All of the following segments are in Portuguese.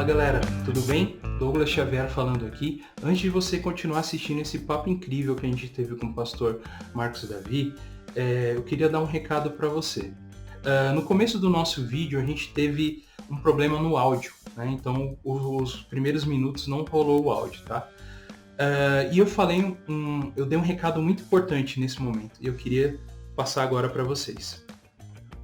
galera, tudo bem? Douglas Xavier falando aqui. Antes de você continuar assistindo esse papo incrível que a gente teve com o pastor Marcos Davi, eu queria dar um recado para você. No começo do nosso vídeo a gente teve um problema no áudio, né? Então os primeiros minutos não rolou o áudio, tá? E eu dei um recado muito importante nesse momento e eu queria passar agora para vocês.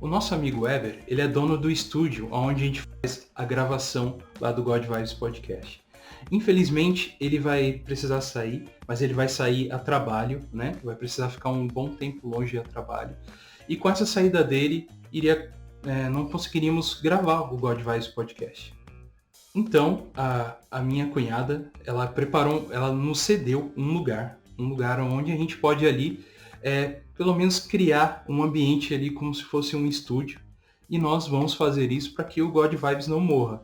O nosso amigo Ever, ele é dono do estúdio onde a gente faz a gravação lá do God Vibes Podcast. Infelizmente, ele vai precisar sair, mas ele vai sair a trabalho, né? Vai precisar ficar um bom tempo longe a trabalho. E com essa saída dele, não conseguiríamos gravar o God Vibes Podcast. Então, a minha cunhada, ela nos cedeu um lugar onde a gente pode ali pelo menos criar um ambiente ali como se fosse um estúdio, e nós vamos fazer isso para que o God Vibes não morra.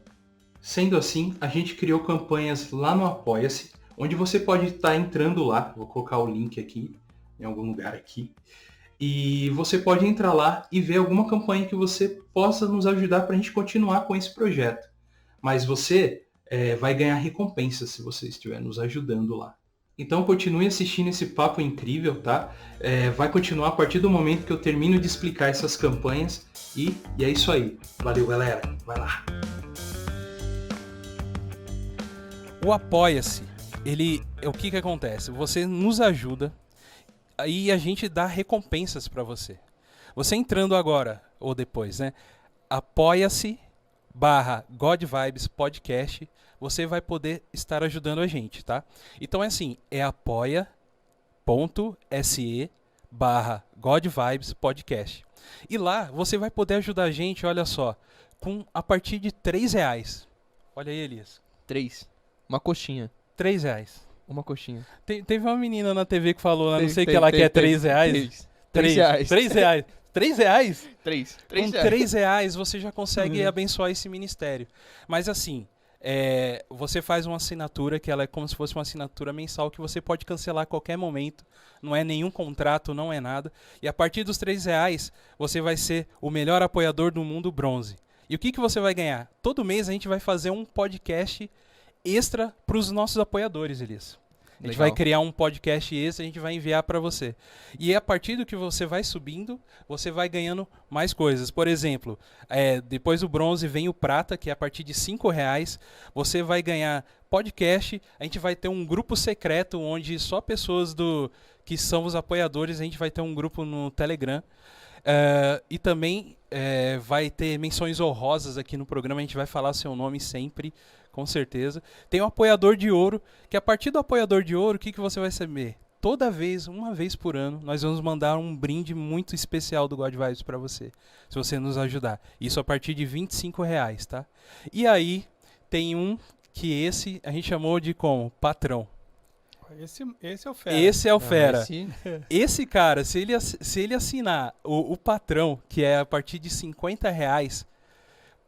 Sendo assim, a gente criou campanhas lá no Apoia-se, onde você pode estar entrando lá, vou colocar o link aqui, em algum lugar aqui, e você pode entrar lá e ver alguma campanha que você possa nos ajudar para a gente continuar com esse projeto. Mas você vai ganhar recompensa se você estiver nos ajudando lá. Então continue assistindo esse papo incrível, tá? Vai continuar a partir do momento que eu termino de explicar essas campanhas. E é isso aí. Valeu, galera. Vai lá. O Apoia-se, o que acontece? Você nos ajuda e a gente dá recompensas para você. Você entrando agora, ou depois, né? Apoia-se/God Vibes Podcast, você vai poder estar ajudando a gente, tá? Então é assim, é apoia.se/God Vibes Podcast. E lá você vai poder ajudar a gente, olha só, a partir de R$3. Olha aí, Elias. 3. Uma coxinha. R$3. Uma coxinha. Teve uma menina na TV que falou, não sei o que ela quer, R$3. R$3. R$3. R$3? 3. Com R$3 você já consegue abençoar esse ministério. Mas assim, você faz uma assinatura que ela é como se fosse uma assinatura mensal que você pode cancelar a qualquer momento. Não é nenhum contrato, não é nada. E a partir dos R$3 você vai ser o melhor apoiador do mundo bronze. E o que você vai ganhar? Todo mês a gente vai fazer um podcast extra para os nossos apoiadores, Elias. A gente vai criar um podcast extra, a gente vai enviar para você. E a partir do que você vai subindo, você vai ganhando mais coisas. Por exemplo, depois do bronze vem o prata, que é a partir de R$5. Você vai ganhar podcast. A gente vai ter um grupo secreto, onde só pessoas que são os apoiadores, a gente vai ter um grupo no Telegram. E também vai ter menções honrosas aqui no programa, a gente vai falar seu nome sempre, com certeza. Tem o apoiador de ouro, que a partir do apoiador de ouro, o que você vai receber? Toda vez, uma vez por ano, nós vamos mandar um brinde muito especial do God Vibes para você, se você nos ajudar. Isso a partir de R$25, tá? E aí, tem um que esse a gente chamou de como? Patrão. Esse é o fera. Esse é o fera. Esse cara, se ele assinar o patrão, que é a partir de R$50,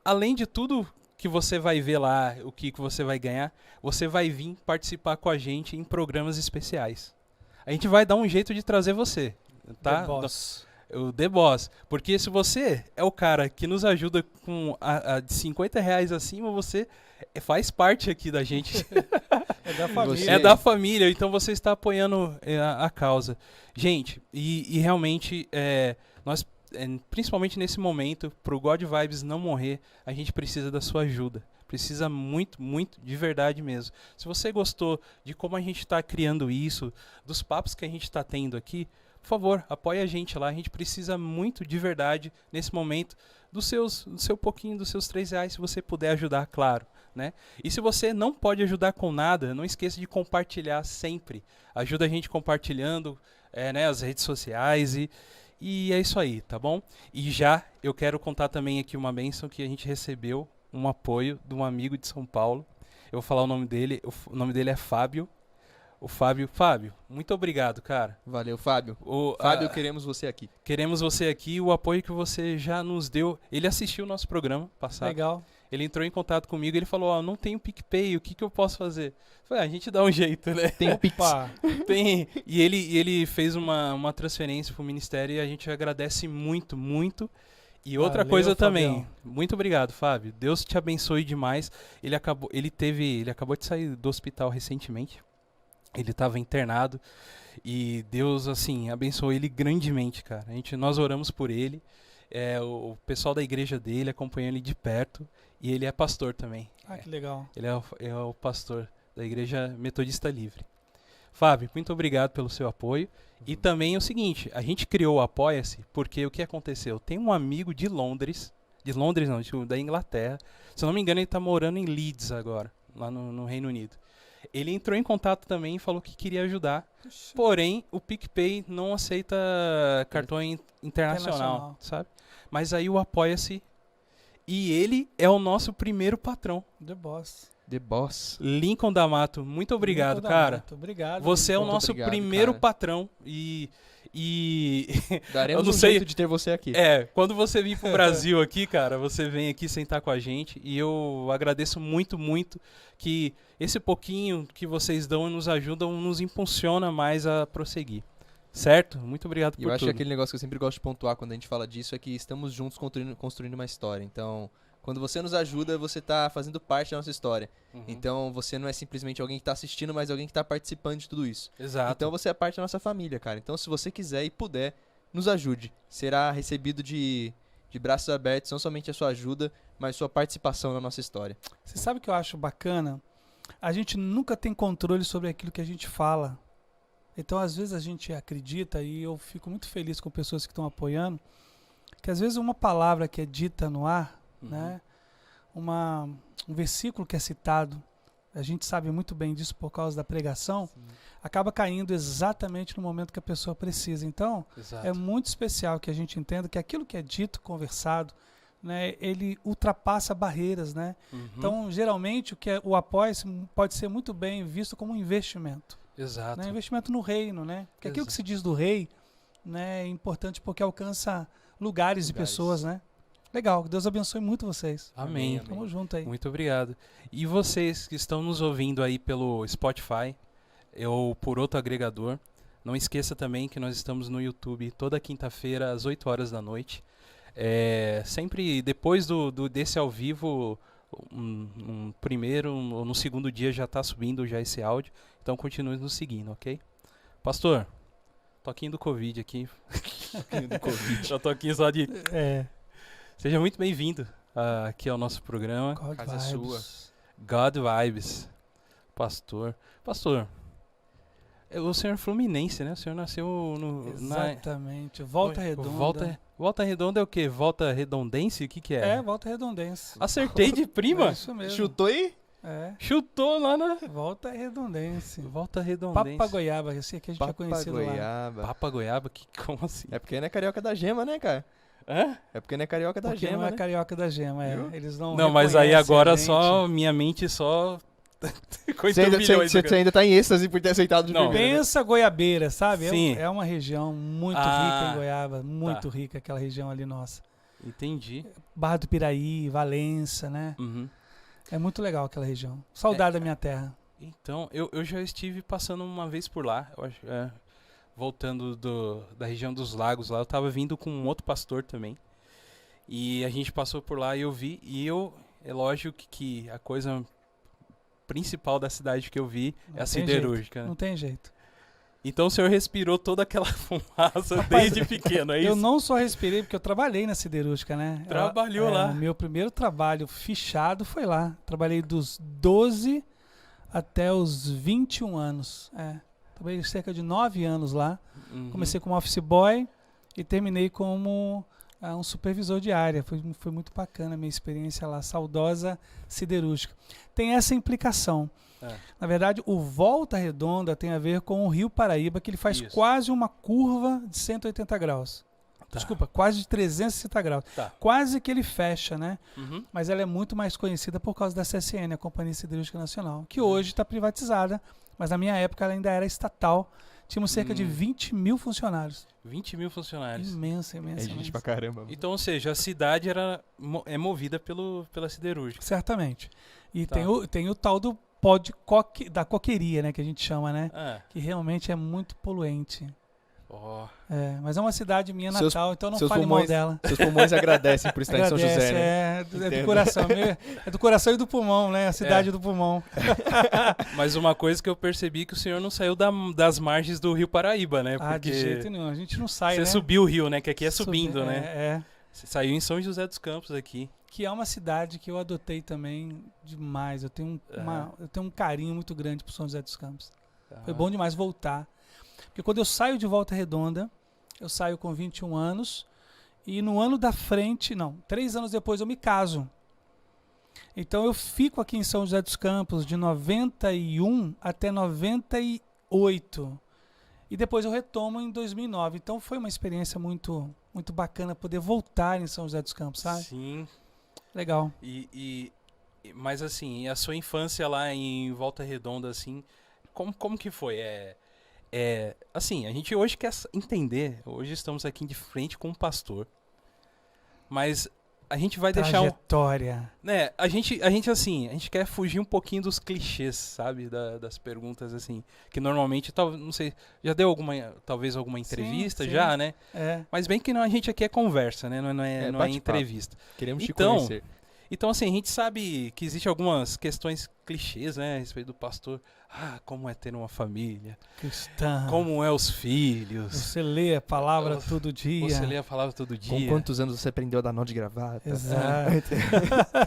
além de tudo que você vai ver lá, o que você vai ganhar, você vai vir participar com a gente em programas especiais. A gente vai dar um jeito de trazer você, tá? The Boss. O The Boss. Porque se você é o cara que nos ajuda com a de R$50 acima, você faz parte aqui da gente. É da família. É da família, então você está apoiando a causa. Gente, e realmente, nós, principalmente nesse momento, para o God Vibes não morrer, a gente precisa da sua ajuda. Precisa muito, muito, de verdade mesmo. Se você gostou de como a gente está criando isso, dos papos que a gente está tendo aqui, por favor, apoie a gente lá. A gente precisa muito, de verdade, nesse momento, do seu pouquinho, dos seus R$3, se você puder ajudar, claro. Né? E se você não pode ajudar com nada, não esqueça de compartilhar sempre. Ajuda a gente compartilhando as redes sociais e é isso aí, tá bom? E já eu quero contar também aqui uma bênção que a gente recebeu, um apoio de um amigo de São Paulo. Eu vou falar o nome dele. O nome dele é Fábio. Fábio, muito obrigado, cara. Valeu, Fábio. Fábio, queremos você aqui. Queremos você aqui, o apoio que você já nos deu. Ele assistiu o nosso programa passado. Legal. Ele entrou em contato comigo e ele falou, não tenho PicPay, o que eu posso fazer? Eu falei, a gente dá um jeito, né? Tem Pix. Tem. E ele fez uma transferência pro ministério e a gente agradece muito, muito. E outra Valeu, coisa também, Fabião. muito obrigado, Fábio. Deus te abençoe demais. Ele acabou de sair do hospital recentemente. Ele estava internado e Deus, assim, abençoou ele grandemente, cara. Nós oramos por ele. O pessoal da igreja dele acompanhou ele de perto e ele é pastor também. Ah, que legal. Ele é o pastor da Igreja Metodista Livre. Fábio, muito obrigado pelo seu apoio. E também é o seguinte, a gente criou o Apoia-se porque o que aconteceu? Tem um amigo de Londres não, da Inglaterra. Se eu não me engano, ele está morando em Leeds agora, lá no Reino Unido. Ele entrou em contato também e falou que queria ajudar. Porém, o PicPay não aceita cartão internacional, sabe? Mas aí o Apoia-se. E ele é o nosso primeiro patrão. The Boss. The Boss. Lincoln D'Amato, muito obrigado, Lincoln cara. D'Amato, obrigado. Você é o Muito nosso obrigado, primeiro cara. patrão e Daremos eu não um sei- jeito de ter você aqui. quando você vir pro Brasil aqui, cara, você vem aqui sentar com a gente e eu agradeço muito, muito que esse pouquinho que vocês dão e nos ajudam nos impulsiona mais a prosseguir. Certo? Muito obrigado E por eu acho tudo. que aquele negócio que eu sempre gosto de pontuar quando a gente fala disso é que estamos juntos construindo uma história. Então, quando você nos ajuda, você está fazendo parte da nossa história. Uhum. Então, você não é simplesmente alguém que está assistindo, mas alguém que está participando de tudo isso. Exato. Então, você é parte da nossa família, cara. Então, se você quiser e puder, nos ajude. Será recebido de braços abertos, não somente a sua ajuda, mas sua participação na nossa história. Você sabe o que eu acho bacana? A gente nunca tem controle sobre aquilo que a gente fala. Então, às vezes, a gente acredita, e eu fico muito feliz com pessoas que estão apoiando, que às vezes uma palavra que é dita no ar, né, um versículo que é citado, a gente sabe muito bem disso por causa da pregação, acaba caindo exatamente no momento que a pessoa precisa. Então, Exato. é muito especial que a gente entenda que aquilo que é dito, conversado, né, ele ultrapassa barreiras, né? Uhum. Então, geralmente, o apoio pode ser muito bem visto como um investimento. Exato. Né? Investimento no reino, né? Porque aquilo que se diz do rei, né, é importante porque alcança lugares e pessoas, né? Legal, que Deus abençoe muito vocês. Amém. Tamo junto aí. Muito obrigado. E vocês que estão nos ouvindo aí pelo Spotify ou por outro agregador, não esqueça também que nós estamos no YouTube toda quinta-feira às 8 horas da noite. Sempre depois desse ao vivo, ou no segundo dia já está subindo já esse áudio. Então continue nos seguindo, ok? Pastor, toquinho do Covid aqui. Toquinho do Covid. Já toquinho só de... Seja muito bem-vindo aqui ao nosso programa. God Casa é vibes. God Vibes. Pastor, o senhor é fluminense, né? O senhor nasceu Exatamente. Volta Redonda. Volta Redonda é o quê? Volta Redondense? O que é? Volta Redondense. Acertei de É prima. isso mesmo. Chutou aí? Chutou lá na... Volta Redondense. Volta Redondense. Papa Goiaba, esse aqui a gente é conhecido lá. Goiaba. Papa Goiaba? Como assim? É porque não é carioca da gema, né, cara? Hã? É porque não é carioca da Porque gema, não é né? carioca da gema, Viu? Eles não Não, mas aí reconhecem agora a gente. só... Minha mente só... Você ainda tá em êxtase por ter aceitado de Não. primeira, né? Pensa Goiabeira, sabe? Sim. É uma região muito rica em Goiaba, muito rica aquela região ali nossa. Entendi. Barra do Piraí, Valença, né? Uhum. É muito legal aquela região. Saudade da minha terra. Então, eu já estive passando uma vez por lá, eu acho, voltando da região dos lagos lá, eu tava vindo com um outro pastor também, e a gente passou por lá e eu vi, é lógico que a coisa principal da cidade que eu vi é a siderúrgica, né? Não tem jeito. Então o senhor respirou toda aquela fumaça Rapaz, desde pequeno, é isso? Eu não só respirei, porque eu trabalhei na siderúrgica, né? Trabalhou lá. O meu primeiro trabalho fichado foi lá. Trabalhei dos 12 até os 21 anos. Trabalhei cerca de 9 anos lá. Uhum. Comecei como office boy e terminei como um supervisor de área. Foi muito bacana a minha experiência lá, saudosa siderúrgica. Tem essa implicação. Na verdade, o Volta Redonda tem a ver com o Rio Paraíba, que ele faz Isso. quase uma curva de 180 graus. Tá. Desculpa, quase de 360 graus. Tá. Quase que ele fecha, né? Uhum. Mas ela é muito mais conhecida por causa da CSN, a Companhia Siderúrgica Nacional, que hoje está privatizada, mas na minha época ela ainda era estatal. Tínhamos cerca de 20 mil funcionários. 20 mil funcionários. Imensa, É imensa. gente imensa. pra caramba. Então, ou seja, a cidade é movida pela siderúrgica. Certamente. E Tá. tem o tal do da coqueria, né, que a gente chama, né? Que realmente é muito poluente. Ó. Mas é uma cidade minha Seus- natal, então não seus fale mal pulmões- dela. Seus pulmões agradecem por estar em São José, Agradece, né? é do Entendo. coração. É do coração e do pulmão, né? A cidade do pulmão. Mas uma coisa que eu percebi que o senhor não saiu das margens do Rio Paraíba, né? Ah, de jeito nenhum. A gente não sai, você né? subiu o rio, né? Que aqui é subindo, Subi- né? É. Você saiu em São José dos Campos aqui. Que é uma cidade que eu adotei também demais. Eu tenho um carinho muito grande por São José dos Campos. Foi bom demais voltar. Porque quando eu saio de Volta Redonda, eu saio com 21 anos e no ano da frente, 3 anos depois eu me caso. Então eu fico aqui em São José dos Campos de 91 até 98. E depois eu retomo em 2009. Então foi uma experiência muito, muito bacana poder voltar em São José dos Campos, sabe? Sim. Legal. Mas assim, a sua infância lá em Volta Redonda, assim, como que foi? Assim, a gente hoje quer entender, hoje estamos aqui de frente com um pastor, mas a gente vai deixar Trajetória. né, a gente quer fugir um pouquinho dos clichês, sabe, das perguntas assim, que normalmente, não sei, já deu talvez alguma entrevista sim. já, né? Mas bem que não, a gente aqui é conversa, né? Não é bate-papo. entrevista. Queremos te Então, conhecer. Então, assim, a gente sabe que existem algumas questões clichês, né, a respeito do pastor. Como é ter uma família? Cristã. Como é os filhos? Você lê a palavra todo dia. Você lê a palavra todo dia. Com quantos anos você aprendeu a dar nó de gravata? Exato.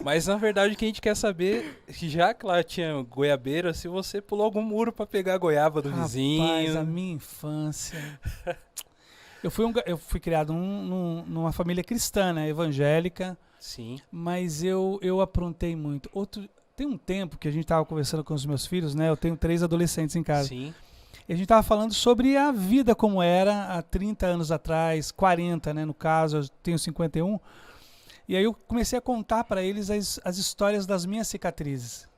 Mas, na verdade, o que a gente quer saber, que já que lá tinha goiabeira, se você pulou algum muro pra pegar a goiaba do vizinho. Rapaz, a minha infância... Eu fui criado numa família cristã, né, evangélica. Sim. Mas eu aprontei muito. Tem um tempo que a gente estava conversando com os meus filhos, né? Eu tenho 3 adolescentes em casa. Sim. E a gente estava falando sobre a vida como era há 30 anos atrás, 40, né? No caso, eu tenho 51. E aí eu comecei a contar para eles as histórias das minhas cicatrizes.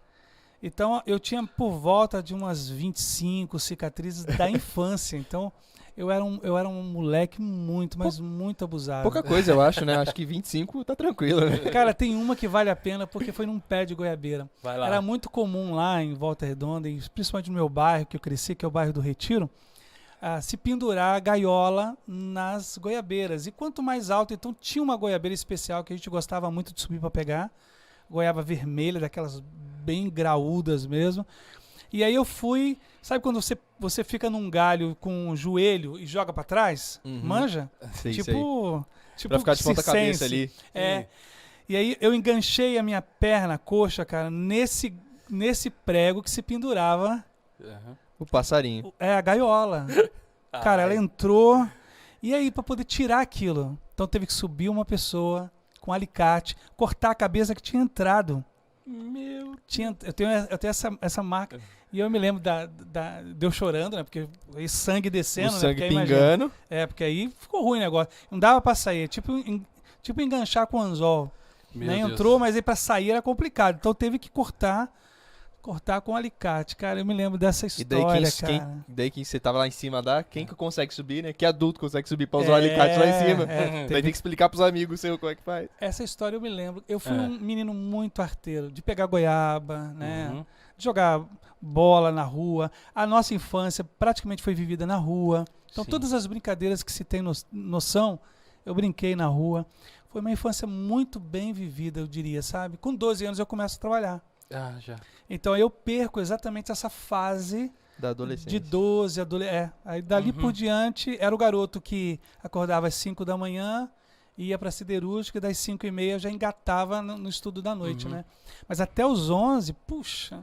Então, eu tinha por volta de umas 25 cicatrizes da infância. Então, eu era um moleque muito, mas muito abusado. Pouca coisa, eu acho, né? Acho que 25 tá tranquilo, né? Cara, tem uma que vale a pena porque foi num pé de goiabeira. Vai lá. Era muito comum lá em Volta Redonda, e principalmente no meu bairro que eu cresci, que é o bairro do Retiro, se pendurar gaiola nas goiabeiras. E quanto mais alto, então tinha uma goiabeira especial que a gente gostava muito de subir para pegar, goiaba vermelha, daquelas bem graúdas mesmo. E aí eu fui, sabe quando você fica num galho com o joelho e joga pra trás? Manja? Sei, tipo pra ficar de ponta cabeça circense. ali. E aí eu enganchei a minha perna, a coxa, cara, nesse prego que se pendurava. O passarinho. A gaiola. Cara, ela entrou. E aí, pra poder tirar aquilo? Então teve que subir uma pessoa com alicate, cortar a cabeça que tinha entrado. Eu tenho essa marca. E eu me lembro de eu chorando, né? Porque aí sangue descendo, O né? sangue Porque aí, pingando. porque aí ficou ruim o negócio. Não dava pra sair. Tipo enganchar com anzol. Né? Entrou, mas aí pra sair era complicado. Então teve que cortar com alicate. Cara, eu me lembro dessa história, cara. Daí quem você tava lá em cima quem que consegue subir, né? Que adulto consegue subir pra usar o alicate lá em cima. Daí tem que explicar pros amigos seu como é que faz. Essa história eu me lembro. Eu fui um menino muito arteiro, de pegar goiaba, né? De jogar bola na rua. A nossa infância praticamente foi vivida na rua. Então todas as brincadeiras que se tem noção, eu brinquei na rua. Foi uma infância muito bem vivida, eu diria, sabe? Com 12 anos eu começo a trabalhar. Já. Então eu perco exatamente essa fase Da adolescência. de 12, Aí dali por diante era o garoto que acordava às 5 da manhã, ia para a siderúrgica, e das 5h30 eu já engatava no estudo da noite, né? Mas até os 11, puxa.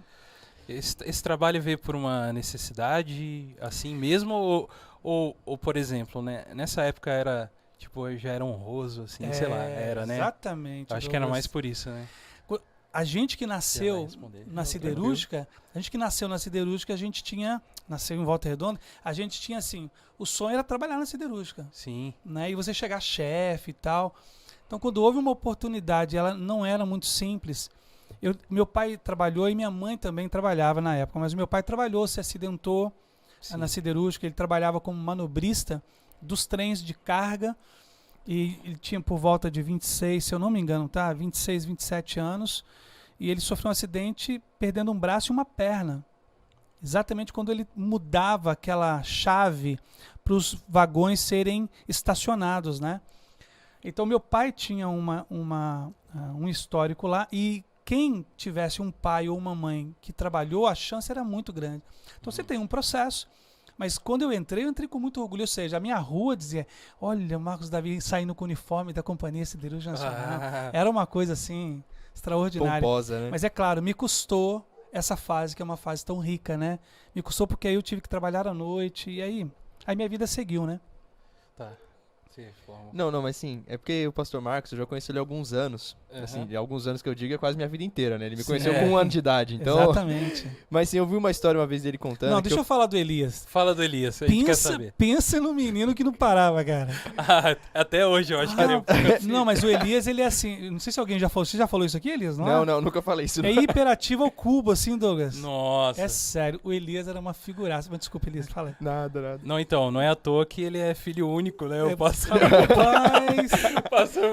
Esse trabalho veio por uma necessidade assim mesmo ou por exemplo, né? Nessa época era já era honroso assim, sei lá, era, né? Exatamente. Acho que era mais por isso, né? A gente que nasceu na siderúrgica, a gente tinha, nasceu em Volta Redonda, a gente tinha assim, o sonho era trabalhar na siderúrgica. Sim. Né? E você chegar chefe e tal. Então, quando houve uma oportunidade, ela não era muito simples. Meu pai trabalhou e minha mãe também trabalhava na época, mas meu pai trabalhou, se acidentou na siderúrgica, ele trabalhava como manobrista dos trens de carga e ele tinha por volta de 26, se eu não me engano, 26, 27 anos, e ele sofreu um acidente perdendo um braço e uma perna. Exatamente quando ele mudava aquela chave os vagões serem estacionados, né? Então meu pai tinha um histórico lá e quem tivesse um pai ou uma mãe que trabalhou, a chance era muito grande. Então você tem um processo, mas quando eu entrei com muito orgulho, ou seja, a minha rua dizia, olha, Marcos Davi saindo com o uniforme da Companhia Siderúrgica Nacional. Era uma coisa assim, extraordinária. Pomposa, né? Mas é claro, me custou essa fase, que é uma fase tão rica, né? Me custou porque aí eu tive que trabalhar à noite, e aí minha vida seguiu, né? Tá. Sim, forma. Não, mas sim, é porque o pastor Marcos, eu já conheci ele há alguns anos. Assim, de alguns anos que eu digo é quase minha vida inteira, né? Ele me conheceu com 1 ano de idade, então... Exatamente. Mas sim, eu vi uma história uma vez dele contando... Não, deixa eu falar do Elias. Fala do Elias, a gente quer saber. Pensa no menino que não parava, cara. Até hoje eu acho que ele... Não, mas o Elias, ele é assim... Não sei se alguém já falou... Você já falou isso aqui, Elias? Não, nunca falei isso. É hiperativo ao cubo, assim, Douglas. Nossa. É sério, o Elias era uma figuraça. Mas desculpa, Elias, fala aí. Nada. Não, então, não é à toa que ele é filho único, né? Eu passo...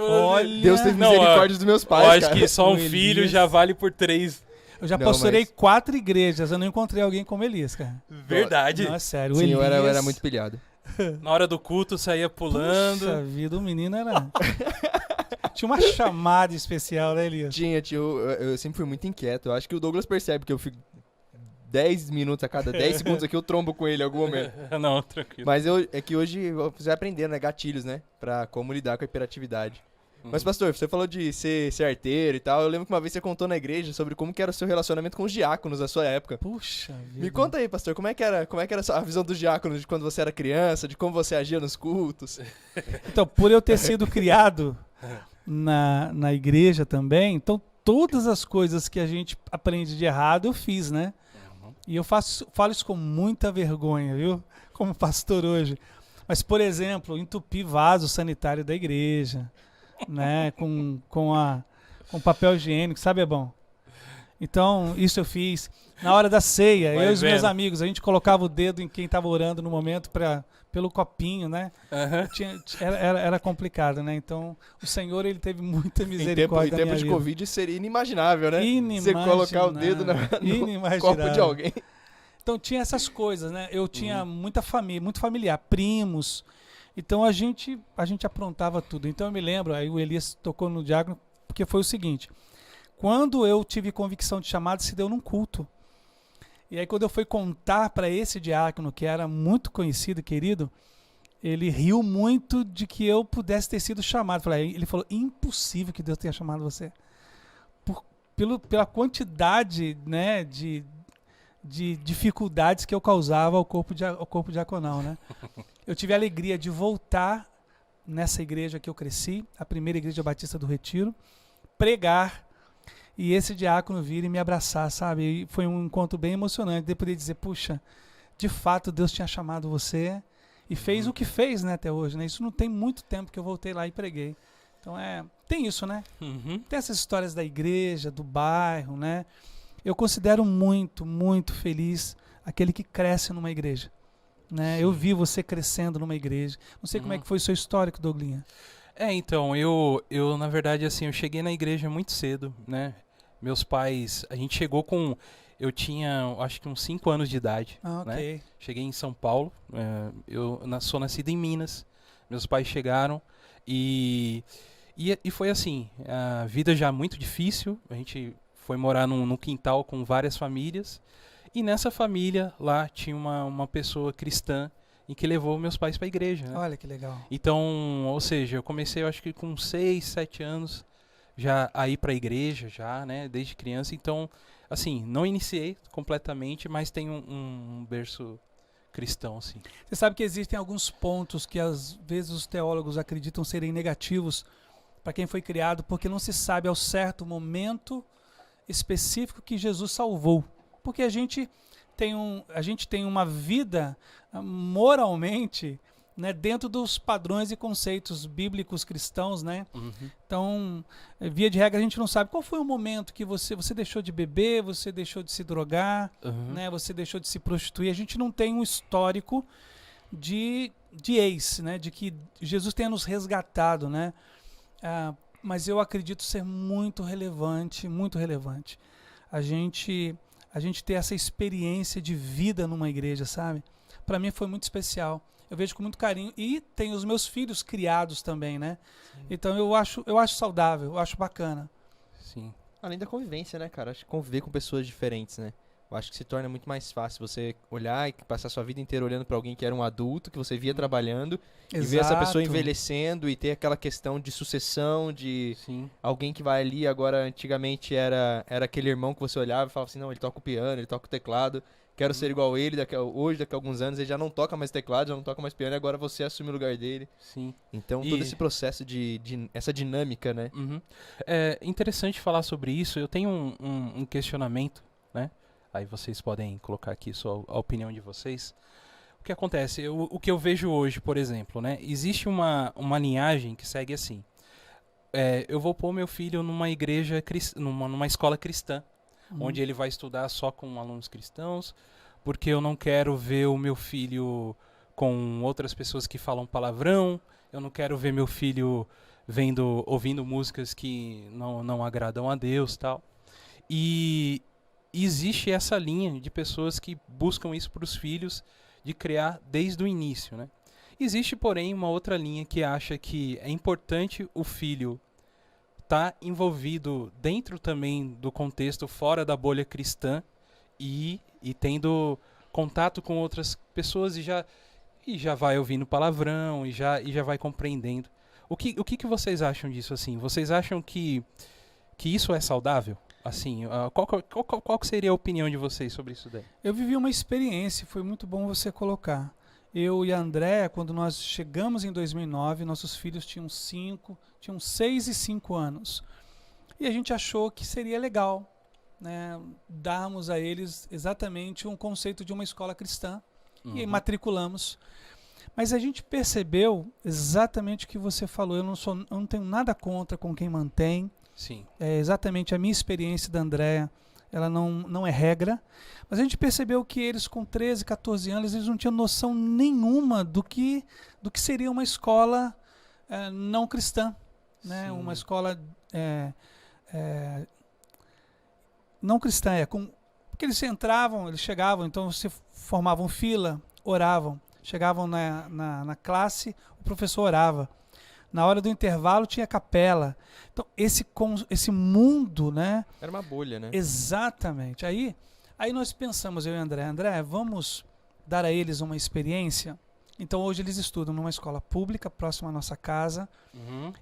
Olha... Deus teve misericórdia dos meus pais, eu acho cara. que só um O filho Elias- já vale por 3. Eu já Não, pastorei mas- 4 igrejas, eu não encontrei alguém como Elias, cara. Verdade. Não, é sério, o Sim, Elias... eu era muito pilhado. Na hora do culto saía pulando. Puxa vida, o menino era... Tinha uma chamada especial, né, Elias? Tinha, eu sempre fui muito inquieto. Eu acho que o Douglas percebe que eu fico 10 minutos a cada 10 segundos aqui, eu trombo com ele em algum momento. Não, tranquilo. Mas é que hoje eu preciso aprender, né? Gatilhos, né? Pra como lidar com a hiperatividade. Mas, pastor, você falou de ser arteiro e tal. Eu lembro que uma vez você contou na igreja sobre como que era o seu relacionamento com os diáconos na sua época. Puxa vida. Me conta aí, pastor, como é que era a visão dos diáconos de quando você era criança, de como você agia nos cultos? Então, por eu ter sido criado na igreja também, então todas as coisas que a gente aprende de errado eu fiz, né? E eu falo isso com muita vergonha, viu? Como pastor hoje. Mas, por exemplo, entupir vaso sanitário da igreja, né? Com papel higiênico, sabe, é bom. Então, isso eu fiz. Na hora da ceia, Vai eu e os meus vendo. amigos, a gente colocava o dedo em quem estava orando no momento pelo copinho, né? Era complicado, né? Então, o Senhor, ele teve muita Em misericórdia da tempo minha de vida. Covid seria inimaginável, né? Você Inimaginável. colocar o dedo no copo de alguém. Então tinha essas coisas, né? Eu tinha muita família, muito familiar, primos. Então a gente aprontava tudo. Então eu me lembro, aí o Elias tocou no diácono, porque foi o seguinte: quando eu tive convicção de chamado, se deu num culto. E aí quando eu fui contar para esse diácono, que era muito conhecido e querido, ele riu muito de que eu pudesse ter sido chamado. Ele falou, impossível que Deus tenha chamado você. Pela quantidade, né, de dificuldades que eu causava ao corpo diaconal, né? Eu tive a alegria de voltar nessa igreja que eu cresci, a primeira igreja batista do Retiro, pregar, e esse diácono vir e me abraçar, sabe? E foi um encontro bem emocionante, de poder dizer, puxa, de fato Deus tinha chamado você e fez o que fez, né, até hoje, né? Isso não tem muito tempo que eu voltei lá e preguei. Então tem isso, né? Tem essas histórias da igreja, do bairro, né? Eu considero muito, muito feliz aquele que cresce numa igreja, né? Eu vi você crescendo numa igreja. Não sei como é que foi o seu histórico, Douglinha. Então, eu na verdade, assim, eu cheguei na igreja muito cedo, né? Meus pais, a gente chegou eu tinha, acho que uns 5 anos de idade, Ok. né? Cheguei em São Paulo, sou nascido em Minas, meus pais chegaram e foi assim, a vida já muito difícil, a gente foi morar num quintal com várias famílias, e nessa família lá tinha uma pessoa cristã em que levou meus pais para a igreja, né? Olha que legal. Então, ou seja, eu comecei, eu acho que com 6, 7 anos já a ir para a igreja, já, né, desde criança. Então, assim, não iniciei completamente, mas tem um berço cristão, assim. Você sabe que existem alguns pontos que às vezes os teólogos acreditam serem negativos para quem foi criado, porque não se sabe ao certo momento específico que Jesus salvou. Porque a gente tem uma vida moralmente, né, dentro dos padrões e conceitos bíblicos cristãos, né? Então, via de regra, a gente não sabe qual foi o momento que você deixou de beber, você deixou de se drogar, né? Você deixou de se prostituir. A gente não tem um histórico de ex, né? De que Jesus tenha nos resgatado, né? Mas eu acredito ser muito relevante, a gente ter essa experiência de vida numa igreja, sabe? Para mim foi muito especial. eu vejo com muito carinho. E tenho os meus filhos criados também, né? Então eu acho saudável, eu acho bacana. Sim. Além da convivência, né, cara? Acho que conviver com pessoas diferentes, né? Eu acho que se torna muito mais fácil você olhar e passar sua vida inteira olhando pra alguém que era um adulto, que você via trabalhando, e ver essa pessoa envelhecendo e ter aquela questão de sucessão, de Sim. alguém que vai ali, agora antigamente era aquele irmão que você olhava e falava assim, não, ele toca o piano, ele toca o teclado, quero ser igual a ele, hoje, daqui a alguns anos, ele já não toca mais teclado, já não toca mais piano, e agora você assume o lugar dele. Sim. Então todo esse processo essa dinâmica, né? Uhum. É interessante falar sobre isso. Eu tenho um questionamento, né? Aí vocês podem colocar aqui a opinião de vocês. O que acontece? O que eu vejo hoje, por exemplo, né? Existe uma linhagem que segue assim. Eu vou pôr meu filho numa igreja, numa escola cristã, onde ele vai estudar só com alunos cristãos, porque eu não quero ver o meu filho com outras pessoas que falam palavrão, eu não quero ver meu filho ouvindo músicas que não agradam a Deus, tal. E existe essa linha de pessoas que buscam isso para os filhos, de criar desde o início, né? Existe, porém, uma outra linha que acha que é importante o filho estar envolvido dentro também do contexto fora da bolha cristã e tendo contato com outras pessoas e já vai ouvindo palavrão e já vai compreendendo. O que vocês acham disso, assim? Vocês acham que isso é saudável? Assim, qual seria a opinião de vocês sobre isso daí? Eu vivi uma experiência, foi muito bom você colocar. Eu e a Andréa, quando nós chegamos em 2009, nossos filhos tinham 6 e 5 anos. E a gente achou que seria legal, né, darmos a eles exatamente um conceito de uma escola cristã. E aí matriculamos. Mas a gente percebeu exatamente o que você falou. Eu não tenho nada contra com quem mantém. Sim. É exatamente a minha experiência da Andréa, ela não é regra, mas a gente percebeu que eles com 13, 14 anos, eles não tinham noção nenhuma do que seria uma escola não cristã, né? Sim. Uma escola não cristã, porque eles chegavam, então se formavam fila, oravam, chegavam na classe, o professor orava. Na hora do intervalo tinha capela. Então, esse mundo, né? Era uma bolha, né? Exatamente. Aí nós pensamos, eu e André, vamos dar a eles uma experiência. Então, hoje eles estudam numa escola pública, próxima à nossa casa.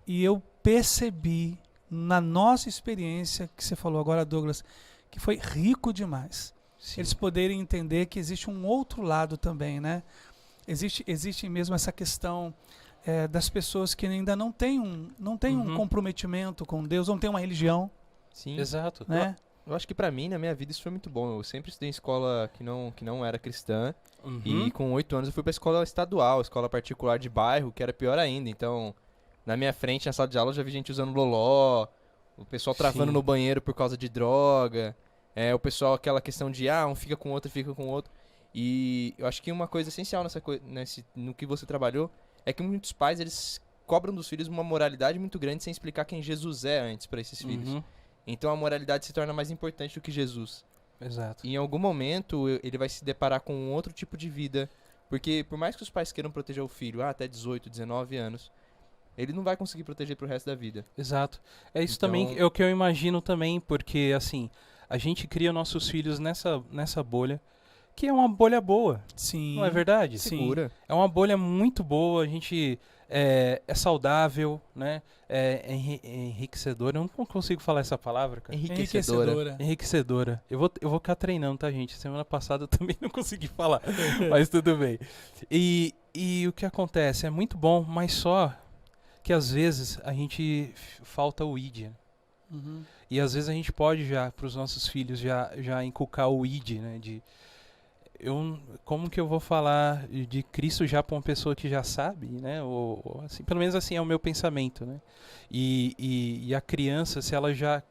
E eu percebi, na nossa experiência, que você falou agora, Douglas, que foi rico demais. Sim. Eles poderem entender que existe um outro lado também, né? Existe mesmo essa questão... das pessoas que ainda não têm um comprometimento com Deus, não têm uma religião. Sim. Exato. Né? Eu acho que pra mim, na minha vida, isso foi muito bom. Eu sempre estudei em escola que não era cristã. E com 8 anos eu fui pra escola estadual, escola particular de bairro, que era pior ainda. Então, na minha frente, na sala de aula, eu já vi gente usando loló, o pessoal travando no banheiro por causa de droga, o pessoal, aquela questão de, um fica com o outro, fica com o outro. E eu acho que uma coisa essencial no que você trabalhou é que muitos pais, eles cobram dos filhos uma moralidade muito grande sem explicar quem Jesus é antes para esses filhos. Então a moralidade se torna mais importante do que Jesus. Exato. E em algum momento ele vai se deparar com um outro tipo de vida, porque por mais que os pais queiram proteger o filho até 18, 19 anos, ele não vai conseguir proteger pro resto da vida. Exato. É isso também, é o que eu imagino também, porque assim, a gente cria nossos filhos nessa bolha, que é uma bolha boa. Sim. Não é verdade? Segura. É uma bolha muito boa, a gente é saudável, né? É enriquecedora. Eu não consigo falar essa palavra, cara. Enriquecedora. Eu vou ficar treinando, tá, gente? Semana passada eu também não consegui falar, mas tudo bem. E o que acontece? É muito bom, mas só que às vezes a gente falta o ID, né? E às vezes a gente pode já, para os nossos filhos, já inculcar o ID, né? Como que eu vou falar de Cristo já para uma pessoa que já sabe, né? Ou assim, pelo menos assim é o meu pensamento, né? E a criança, se ela já,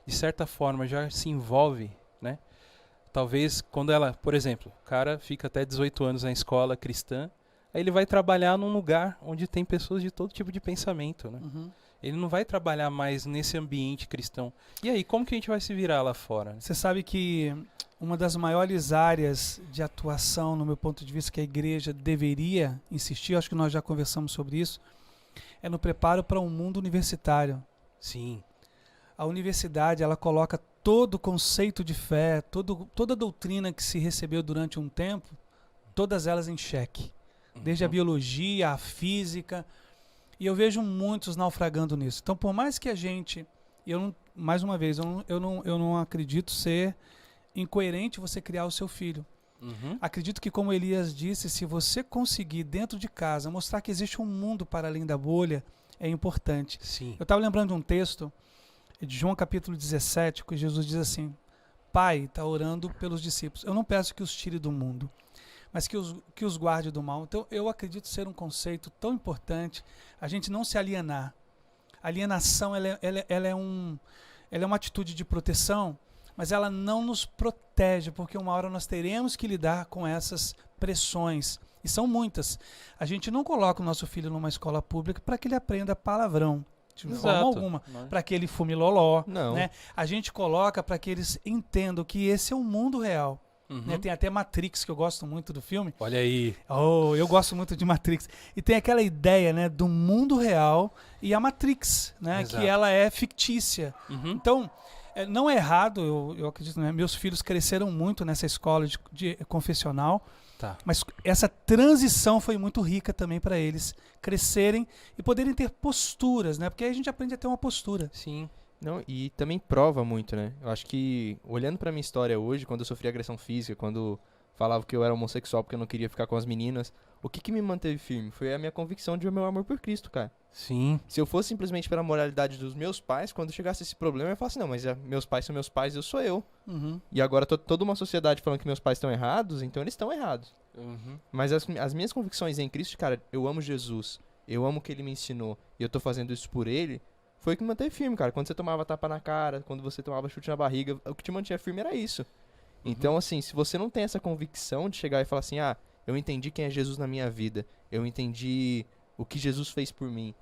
de certa forma, já se envolve, né? Talvez quando ela, por exemplo, o cara fica até 18 anos na escola cristã, aí ele vai trabalhar num lugar onde tem pessoas de todo tipo de pensamento, né? Ele não vai trabalhar mais nesse ambiente cristão. E aí, como que a gente vai se virar lá fora? Você sabe que uma das maiores áreas de atuação, no meu ponto de vista, que a igreja deveria insistir, acho que nós já conversamos sobre isso, é no preparo para um mundo universitário. Sim. A universidade, ela coloca todo o conceito de fé, toda a doutrina que se recebeu durante um tempo, todas elas em xeque. Desde a biologia, a física. E eu vejo muitos naufragando nisso. Então, por mais que a gente... mais uma vez, eu não acredito ser incoerente você criar o seu filho. Acredito que, como Elias disse, se você conseguir, dentro de casa, mostrar que existe um mundo para além da bolha, é importante. Sim. Eu estava lembrando de um texto de João capítulo 17, que Jesus diz assim: Pai está orando pelos discípulos. Eu não peço que os tire do mundo, mas que os guarde do mal. Então, eu acredito ser um conceito tão importante, a gente não se alienar. A alienação, ela é uma atitude de proteção, mas ela não nos protege, porque uma hora nós teremos que lidar com essas pressões, e são muitas. A gente não coloca o nosso filho numa escola pública para que ele aprenda palavrão, de forma alguma, para que ele fume loló. Não. Né? A gente coloca para que eles entendam que esse é o mundo real. Né? Tem até Matrix, que eu gosto muito do filme. Olha aí. Eu gosto muito de Matrix. E tem aquela ideia, né, do mundo real e a Matrix, né, que ela é fictícia. Então, não é errado, eu acredito, né, meus filhos cresceram muito nessa escola de confessional, mas essa transição foi muito rica também para eles crescerem e poderem ter posturas, né, porque aí a gente aprende a ter uma postura. Sim. Não, e também prova muito, né? Eu acho que, olhando pra minha história hoje, quando eu sofri agressão física, quando falava que eu era homossexual porque eu não queria ficar com as meninas, o que me manteve firme foi a minha convicção de meu amor por Cristo, cara. Sim. Se eu fosse simplesmente pela moralidade dos meus pais, quando chegasse esse problema, eu ia falar assim, não, mas meus pais são meus pais, eu sou eu. E agora toda uma sociedade falando que meus pais estão errados, então eles estão errados. Mas as minhas convicções em Cristo, cara, eu amo Jesus, eu amo o que ele me ensinou, e eu tô fazendo isso por ele, foi o que me manteve firme, cara. Quando você tomava tapa na cara, quando você tomava chute na barriga, o que te mantinha firme era isso. Então, assim, se você não tem essa convicção de chegar e falar assim, eu entendi quem é Jesus na minha vida, eu entendi o que Jesus fez por mim,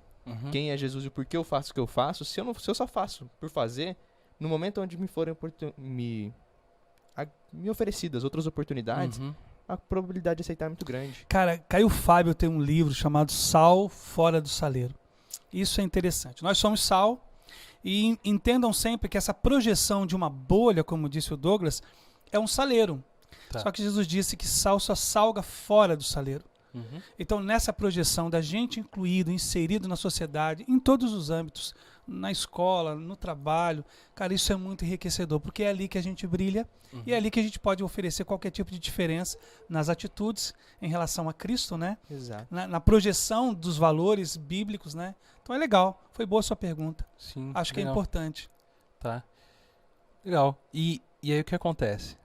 quem é Jesus e o porquê eu faço o que eu faço, se eu só faço por fazer, no momento onde me forem me oferecidas outras oportunidades, a probabilidade de aceitar é muito grande. Cara, Caio Fábio tem um livro chamado Sal Fora do Saleiro. Isso é interessante. Nós somos sal e entendam sempre que essa projeção de uma bolha, como disse o Douglas, é um saleiro. Só que Jesus disse que sal só salga fora do saleiro. Então, nessa projeção da gente incluído, inserido na sociedade, em todos os âmbitos, na escola, no trabalho, cara, isso é muito enriquecedor, porque é ali que a gente brilha e é ali que a gente pode oferecer qualquer tipo de diferença nas atitudes em relação a Cristo, né? Exato. Na projeção dos valores bíblicos, né? Então é legal. Foi boa a sua pergunta. Sim. Acho que legal. é importante. Tá. Legal. E aí o que acontece?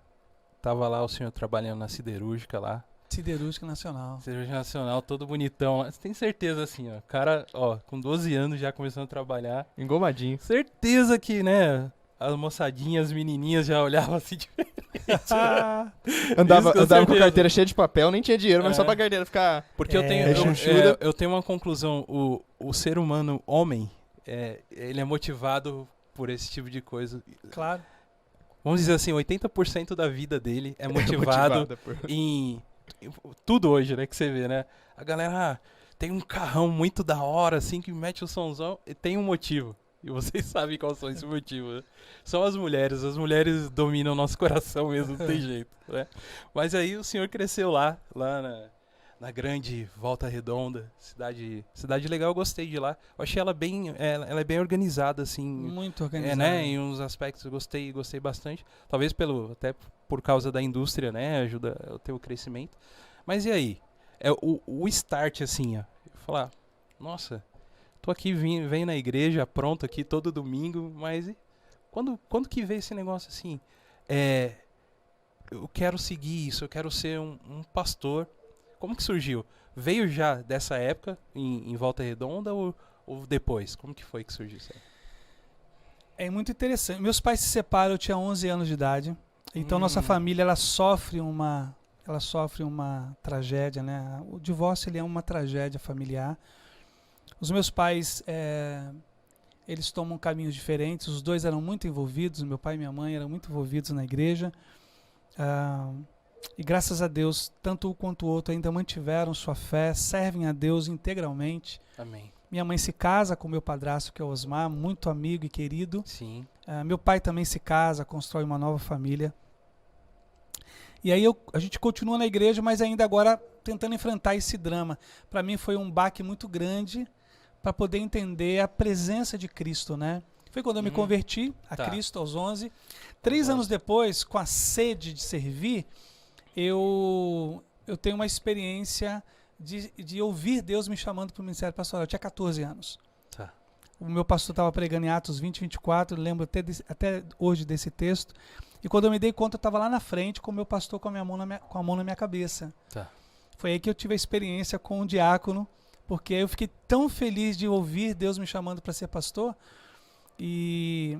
Tava lá o senhor trabalhando na siderúrgica lá. Siderúrgica Nacional. Siderúrgica Nacional, todo bonitão. Você tem certeza, assim, ó. Cara, ó, com 12 anos já começando a trabalhar. Engomadinho. Certeza que, né, as moçadinhas, as menininhas já olhavam assim diferente. Andava com a carteira cheia de papel, nem tinha dinheiro, mas só pra carteira ficar... Porque eu tenho uma conclusão. O ser humano, homem, ele é motivado por esse tipo de coisa. Claro. Vamos dizer assim, 80% da vida dele é motivado em tudo hoje, né, que você vê, né? A galera tem um carrão muito da hora, assim, que mete o somzão e tem um motivo. E vocês sabem qual são esses motivos, né? São as mulheres dominam o nosso coração mesmo, não tem jeito, né? Mas aí o senhor cresceu lá na grande Volta Redonda, cidade legal, eu gostei de lá. Eu achei ela é bem organizada, assim. Muito organizada. Né? Em uns aspectos eu gostei bastante. Talvez até por causa da indústria, né? Ajuda a ter o crescimento. Mas e aí? O start, assim, ó. Falar, nossa, tô aqui, venho na igreja, pronto aqui todo domingo, mas quando que veio esse negócio assim? Eu quero seguir isso, eu quero ser um pastor. Como que surgiu? Veio já dessa época, em Volta Redonda, ou depois? Como que foi que surgiu isso aí? É muito interessante. Meus pais se separam, eu tinha 11 anos de idade. Então, nossa família, ela sofre uma tragédia, né? O divórcio, ele é uma tragédia familiar. Os meus pais eles tomam caminhos diferentes. Os dois eram muito envolvidos, meu pai e minha mãe eram muito envolvidos na igreja. E graças a Deus, tanto um quanto o outro ainda mantiveram sua fé, servem a Deus integralmente. Amém. Minha mãe se casa com meu padrasto, que é o Osmar, muito amigo e querido. Sim. Meu pai também se casa, constrói uma nova família. E aí a gente continua na igreja, mas ainda agora tentando enfrentar esse drama. Para mim foi um baque muito grande para poder entender a presença de Cristo, né? Foi quando eu me converti a Cristo aos 11. 3 anos depois, com a sede de servir, eu tenho uma experiência de ouvir Deus me chamando para o ministério pastoral. Eu tinha 14 anos. Tá. O meu pastor estava pregando em Atos 20, 24, lembro até hoje desse texto. E quando eu me dei conta, eu estava lá na frente com o meu pastor com a mão na minha cabeça. Tá. Foi aí que eu tive a experiência com o diácono, porque eu fiquei tão feliz de ouvir Deus me chamando para ser pastor, e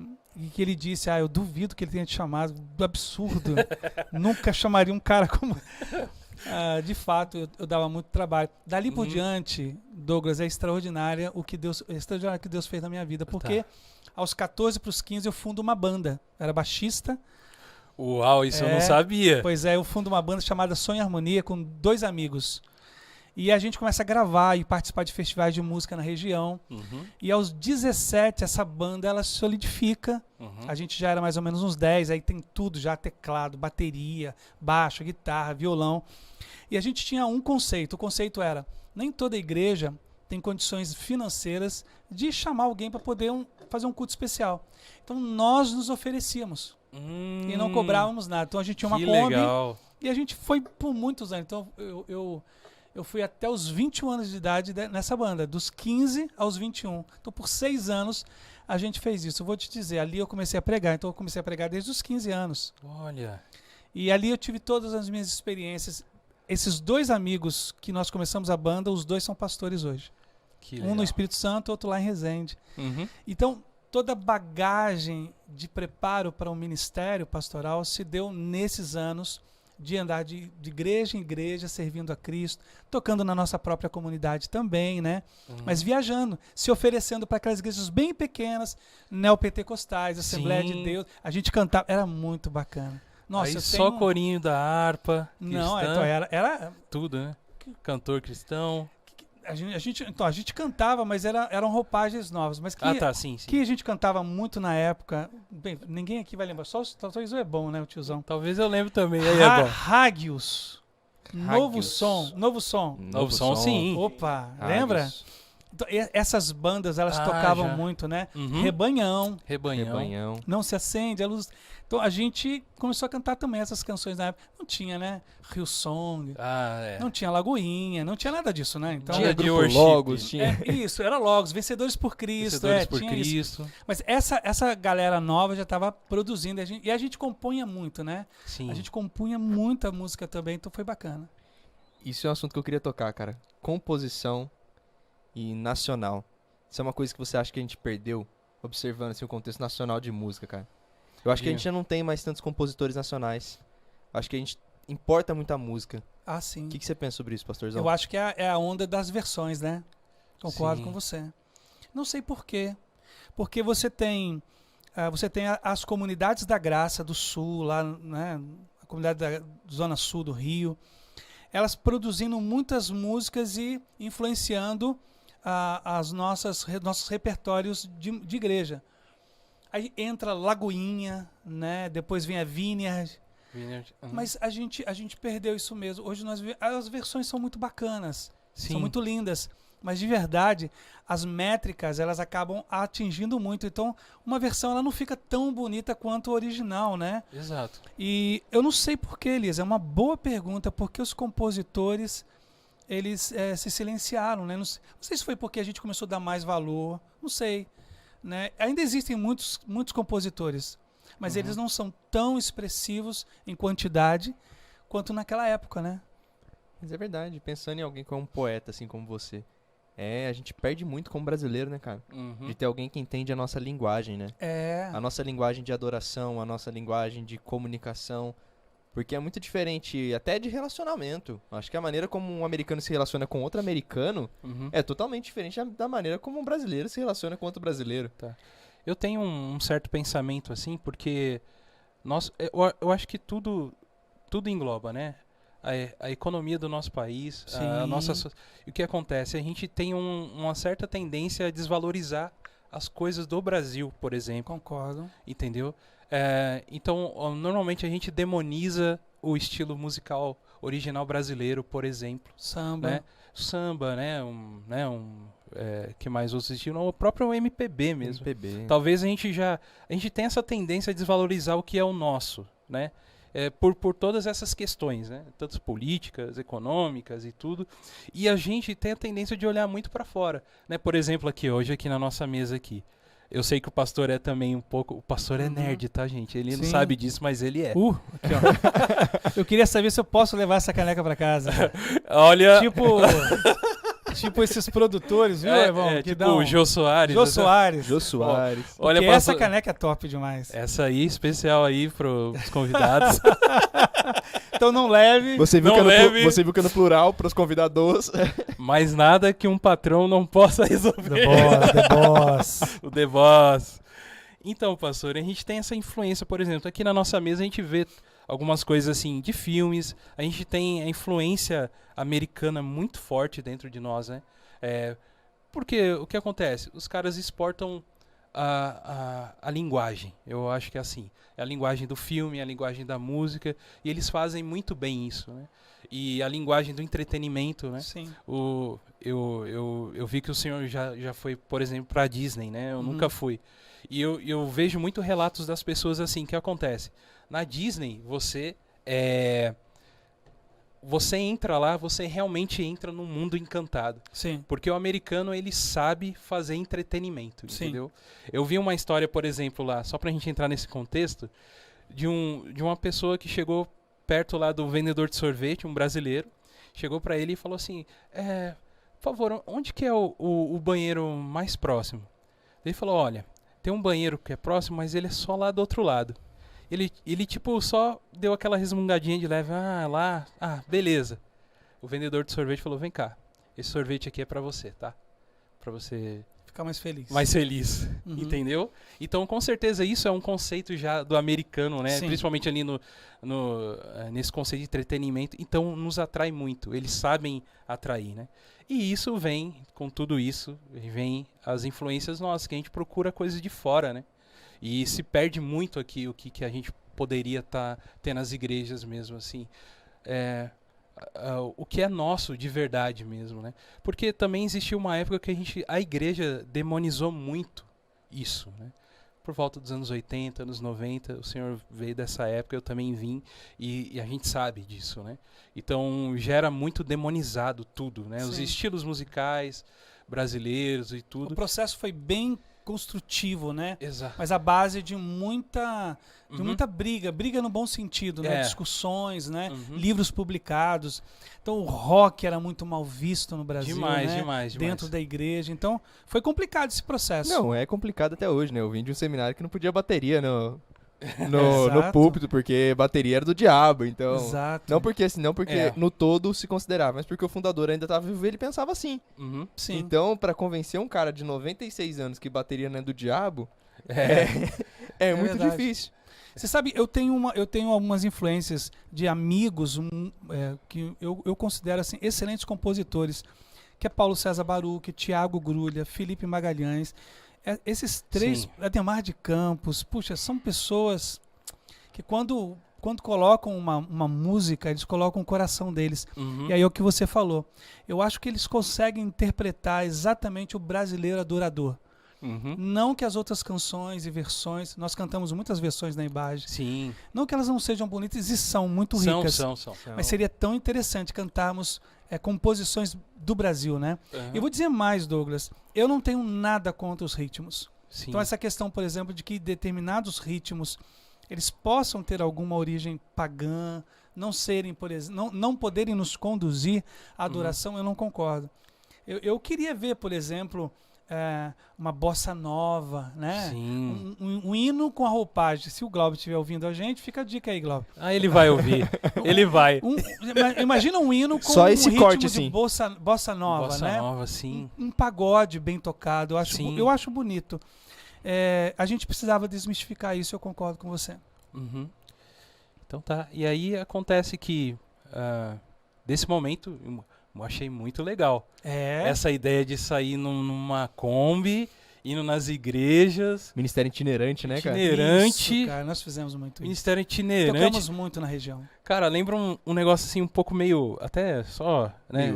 que ele disse, eu duvido que ele tenha te chamado, absurdo, nunca chamaria um cara como... de fato, eu dava muito trabalho. Dali por diante, Douglas, é extraordinário o que Deus fez na minha vida, porque aos 14 para os 15 eu fundo uma banda, era baixista. Uau, isso eu não sabia. Pois é, eu fundo uma banda chamada Sonho e Harmonia com 2 amigos. E a gente começa a gravar e participar de festivais de música na região. E aos 17, essa banda ela se solidifica. A gente já era mais ou menos uns 10, aí tem tudo já, teclado, bateria, baixo, guitarra, violão. E a gente tinha um conceito. O conceito era, nem toda igreja tem condições financeiras de chamar alguém para poder fazer um culto especial. Então nós nos oferecíamos. E não cobrávamos nada. Então a gente tinha uma Kombi. Legal. E a gente foi por muitos anos. Então eu fui até os 21 anos de idade nessa banda, dos 15 aos 21. Então por 6 anos a gente fez isso. Eu vou te dizer, ali eu comecei a pregar. Então eu comecei a pregar desde os 15 anos. Olha. E ali eu tive todas as minhas experiências. Esses 2 amigos que nós começamos a banda, os 2 são pastores hoje. Que legal. Um no Espírito Santo, outro lá em Resende. Então toda a bagagem de preparo para um ministério pastoral se deu nesses anos de andar de igreja em igreja, servindo a Cristo, tocando na nossa própria comunidade também, né? Mas viajando, se oferecendo para aquelas igrejas bem pequenas, neopentecostais, Assembleia de Deus. A gente cantava, era muito bacana. Nossa, aí só corinho da harpa, não, cristã, então era tudo, né? Cantor cristão. A gente cantava, mas eram roupagens novas. Mas Sim. Que a gente cantava muito na época. Bem, ninguém aqui vai lembrar. Só o Iso é bom, né, o tiozão? Talvez eu lembre também. Aí é bom. Hagios. Novo som. Novo som, sim. Opa, Hagios. lembra? Então, essas bandas, elas tocavam já. muito, né? Rebanhão. Não se acende a luz. Então a gente começou a cantar também essas canções na época. Não tinha, né? Hillsong. Não tinha Lagoinha, não tinha nada disso, né? Então, tinha grupo worship. Logos, tinha... isso, era Logos, Vencedores por Cristo. Vencedores por tinha Cristo. Isso. Mas essa galera nova já estava produzindo. E a gente compunha muito, né? Sim. A gente compunha muita música também, então foi bacana. Isso é um assunto que eu queria tocar, cara. Composição e nacional. Isso é uma coisa que você acha que a gente perdeu, observando assim, o contexto nacional de música, cara? Eu acho que a gente já não tem mais tantos compositores nacionais. Eu acho que a gente importa muita música. Sim. O que você pensa sobre isso, pastorzão? Eu acho que é a onda das versões, né? Concordo Sim. com você. Não sei por quê. Porque você tem as comunidades da Graça do Sul, lá, né? A comunidade da Zona Sul do Rio, elas produzindo muitas músicas e influenciando nossos repertórios de igreja. Aí entra Lagoinha, né? Depois vem a Vineyard. Mas a gente perdeu isso mesmo. Hoje as versões são muito bacanas, são muito lindas, mas de verdade as métricas elas acabam atingindo muito. Então uma versão ela não fica tão bonita quanto a original, né? Exato. E eu não sei por que, Elias, é uma boa pergunta, porque os compositores eles se silenciaram, né? Não sei se foi porque a gente começou a dar mais valor, não sei, né? Ainda existem muitos compositores, mas eles não são tão expressivos em quantidade quanto naquela época, né? Mas é verdade, pensando em alguém que é um poeta, assim como você, a gente perde muito como brasileiro, né, cara? De ter alguém que entende a nossa linguagem, né? A nossa linguagem de adoração, a nossa linguagem de comunicação. Porque é muito diferente até de relacionamento. Acho que a maneira como um americano se relaciona com outro americano é totalmente diferente da maneira como um brasileiro se relaciona com outro brasileiro. Tá. Eu tenho um certo pensamento assim, porque eu acho que tudo engloba, né? A economia do nosso país, a nossa... E o que acontece? A gente tem uma certa tendência a desvalorizar as coisas do Brasil, por exemplo. Concordo. Entendeu? Então, normalmente a gente demoniza o estilo musical original brasileiro, por exemplo. Samba. Né? Samba, né? Que mais outros estilos? O próprio MPB mesmo. MPB. Talvez a gente tenha essa tendência a desvalorizar o que é o nosso, né? Por todas essas questões, né? Tanto políticas, econômicas e tudo. E a gente tem a tendência de olhar muito para fora, né? Por exemplo, hoje aqui na nossa mesa aqui. Eu sei que o pastor é também um pouco... O pastor é nerd, tá, gente? Ele não sabe disso, mas ele é. Aqui, ó. Eu queria saber se eu posso levar essa caneca para casa. Olha... Tipo esses produtores, viu, Evão? Tipo o Jô Soares. Jô Soares. Jô Soares. Olha, essa caneca é top demais. Essa aí, especial aí pros convidados. Então não leve. Você viu que é no plural pros convidados. Mais nada que um patrão não possa resolver. The Boss. O The Boss. Então, pastor, a gente tem essa influência, por exemplo, aqui na nossa mesa a gente vê algumas coisas assim de filmes, a gente tem a influência americana muito forte dentro de nós, né? Porque o que acontece? Os caras exportam a linguagem, eu acho que é assim. É a linguagem do filme, a linguagem da música, e eles fazem muito bem isso, né? E a linguagem do entretenimento, né? Sim. Eu vi que o senhor já foi, por exemplo, para a Disney, né? Eu nunca fui. E eu vejo muito relatos das pessoas assim, que acontece. Na Disney, você entra lá, você realmente entra num mundo encantado. Sim. Porque o americano, ele sabe fazer entretenimento, Sim. entendeu? Eu vi uma história, por exemplo, lá, só pra gente entrar nesse contexto, de uma pessoa que chegou perto lá do vendedor de sorvete, um brasileiro, chegou pra ele e falou assim, por favor, onde que é o banheiro mais próximo? Ele falou, olha, tem um banheiro que é próximo, mas ele é só lá do outro lado. Ele tipo, só deu aquela resmungadinha de leve, beleza. O vendedor de sorvete falou, vem cá, esse sorvete aqui é pra você, tá? Pra você... Ficar mais feliz. Mais feliz, entendeu? Então, com certeza, isso é um conceito já do americano, né? Sim. Principalmente ali nesse conceito de entretenimento. Então, nos atrai muito, eles sabem atrair, né? E isso vem, com tudo isso, vem as influências nossas, que a gente procura coisas de fora, né? E se perde muito aqui o que a gente poderia ter nas igrejas mesmo, assim. O que é nosso de verdade mesmo, né? Porque também existiu uma época que a igreja demonizou muito isso, né? Por volta dos anos 80, anos 90, o senhor veio dessa época, eu também vim, e a gente sabe disso, né? Então, gera muito demonizado tudo, né? Sim. Os estilos musicais brasileiros e tudo. O processo foi bem construtivo, né? Exato. Mas a base de muita briga no bom sentido, né? Discussões, né? Livros publicados. Então o rock era muito mal visto no Brasil, demais. Dentro da igreja. Então foi complicado esse processo. Não, é complicado até hoje, né? Eu vim de um seminário que não podia bateria no púlpito, porque bateria era do diabo, então... Exato. Não porque no todo se considerava, mas porque o fundador ainda estava vivo e ele pensava assim. Sim. Então, para convencer um cara de 96 anos que bateria não é do diabo, é muito verdade. difícil. Você sabe, eu tenho algumas influências de amigos que eu considero assim, excelentes compositores, que é Paulo César Baruch, Tiago Grulha, Felipe Magalhães. Esses três, Ademar de Campos, puxa, são pessoas que quando colocam uma música, eles colocam o coração deles. E aí é o que você falou. Eu acho que eles conseguem interpretar exatamente o brasileiro adorador. Não que as outras canções e versões, nós cantamos muitas versões na Ibage. Sim. Não que elas não sejam bonitas, e são muito ricas. São. Mas seria tão interessante cantarmos composições do Brasil, né? Eu vou dizer mais, Douglas. Eu não tenho nada contra os ritmos. Sim. Então essa questão, por exemplo, de que determinados ritmos eles possam ter alguma origem pagã, não serem, por exemplo, não poderem nos conduzir à adoração, eu não concordo. Eu queria ver, por exemplo, uma bossa nova, né? Sim. Um hino com a roupagem. Se o Glauber estiver ouvindo a gente, fica a dica aí, Glauber. Ah, ele vai ouvir. Ele vai. Imagina um hino com Só esse um ritmo corte, de assim. bossa nova, Bossa né? nova, sim. Um pagode bem tocado. Sim. Eu acho bonito. A gente precisava desmistificar isso, eu concordo com você. Uhum. Então tá. E aí acontece que, desse momento, eu achei muito legal. Essa ideia de sair numa Kombi, indo nas igrejas. Ministério itinerante, né, cara? Itinerante. Isso, cara, nós fizemos muito isso. Ministério itinerante. Tocamos muito na região. Cara, lembra um negócio assim um pouco meio, até só, né,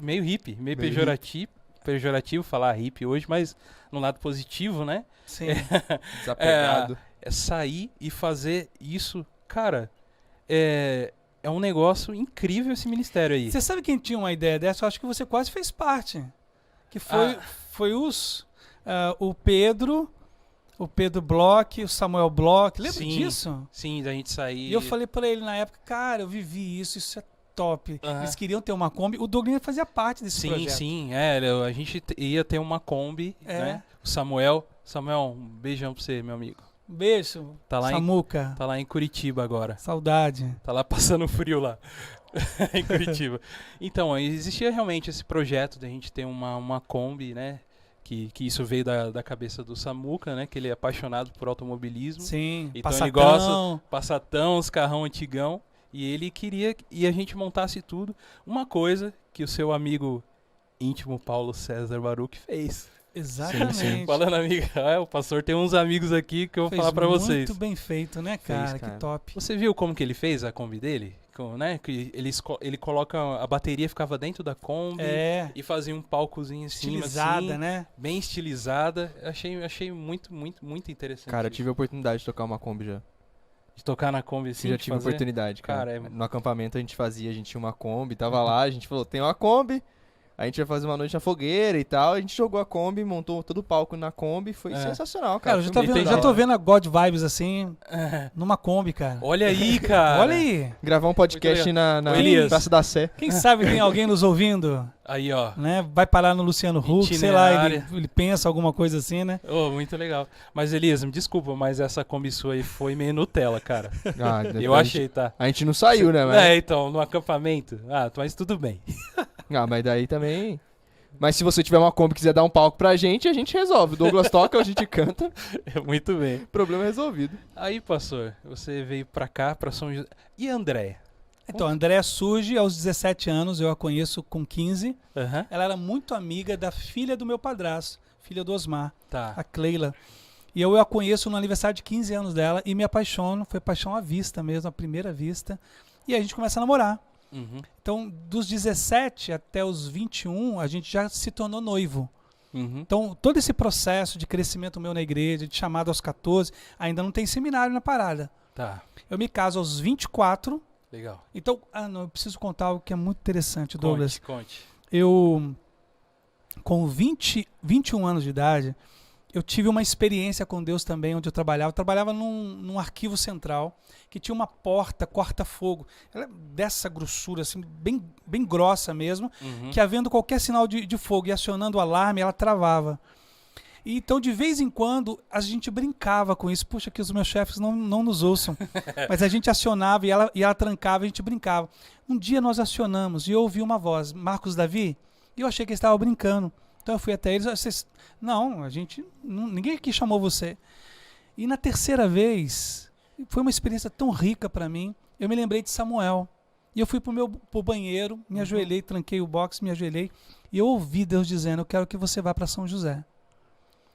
meio hippie, meio pejorativo falar hippie hoje, mas no lado positivo, né? Sim. Desapegado. É sair e fazer isso, cara, é um negócio incrível esse ministério aí. Você sabe quem tinha uma ideia dessa? Eu acho que você quase fez parte. Que foi o Pedro Bloch, o Samuel Bloch. Lembra disso? Sim, da gente sair. E eu falei pra ele na época, cara, eu vivi isso é top. Eles queriam ter uma Kombi. O Douglas fazia parte desse projeto. Sim, a gente ia ter uma Kombi, né? O Samuel, um beijão pra você, meu amigo. Beijo, tá lá Samuca. Tá lá em Curitiba agora. Saudade. Tá lá passando frio lá, em Curitiba. Então, existia realmente esse projeto de a gente ter uma Kombi, né? Que isso veio da cabeça do Samuca, né? Que ele é apaixonado por automobilismo. Sim, então Passatão. Ele gosta Passatão, os carrão antigão. E ele queria que a gente montasse tudo. Uma coisa que o seu amigo íntimo Paulo César Baruch fez. Exatamente. Sim. Falando, amiga, o pastor tem uns amigos aqui que eu vou falar pra vocês. Muito bem feito, né, cara? Cara? Que top. Você viu como que ele fez a Kombi dele? Né? Que ele coloca, a bateria ficava dentro da Kombi e fazia um palcozinho em cima, estilizada, assim, né? Bem estilizada. Achei muito, muito, muito interessante. Cara, eu tive a oportunidade de tocar uma Kombi já. De tocar na Kombi assim? Já tive a oportunidade, cara. No acampamento a gente tinha uma Kombi, tava lá, a gente falou, tem uma Kombi, a gente ia fazer uma noite na fogueira e tal, a gente jogou a Kombi, montou todo o palco na Kombi, foi sensacional, cara. Eu já tô vendo a God Vibes assim, numa Kombi, cara. Olha aí, cara. Olha aí. Gravar um podcast na Praça da Sé. Quem sabe tem alguém nos ouvindo? Aí, ó. Né? Vai parar no Luciano Huck, sei lá, ele pensa alguma coisa assim, né? Muito legal. Mas, Elias, me desculpa, mas essa Kombi sua aí foi meio Nutella, cara. Eu achei, tá? A gente não saiu, né? Mas... então, no acampamento. Mas tudo bem. Mas daí também... Mas se você tiver uma Kombi e quiser dar um palco pra gente, a gente resolve. O Douglas toca, a gente canta. Muito bem. Problema resolvido. Aí, pastor, você veio pra cá, pra São José. E a Andréia? Então, a Andréia surge aos 17 anos, eu a conheço com 15. Uhum. Ela era muito amiga da filha do meu padrasto, filha do Osmar, a Cleila. E eu a conheço no aniversário de 15 anos dela e me apaixono, foi paixão à vista mesmo, à primeira vista. E a gente começa a namorar. Uhum. Então, dos 17 até os 21, a gente já se tornou noivo. Uhum. Então, todo esse processo de crescimento meu na igreja, de chamado aos 14, ainda não tem seminário na parada. Tá. Eu me caso aos 24. Legal. Então, eu preciso contar algo que é muito interessante, Douglas. Conte. Eu, com 21 anos de idade, eu tive uma experiência com Deus também, onde eu trabalhava. Eu trabalhava num arquivo central, que tinha uma porta corta-fogo. Ela é dessa grossura, assim, bem grossa mesmo, que havendo qualquer sinal de fogo e acionando o alarme, ela travava. E, então, de vez em quando, a gente brincava com isso. Puxa, que os meus chefes não nos ouçam. Mas a gente acionava e ela trancava e a gente brincava. Um dia nós acionamos e eu ouvi uma voz, Marcos Davi, e eu achei que eles estavam brincando. Então eu fui até eles, ninguém aqui chamou você. E na terceira vez, foi uma experiência tão rica para mim, eu me lembrei de Samuel. E eu fui pro banheiro, me ajoelhei, tranquei o box, me ajoelhei, e eu ouvi Deus dizendo, eu quero que você vá para São José.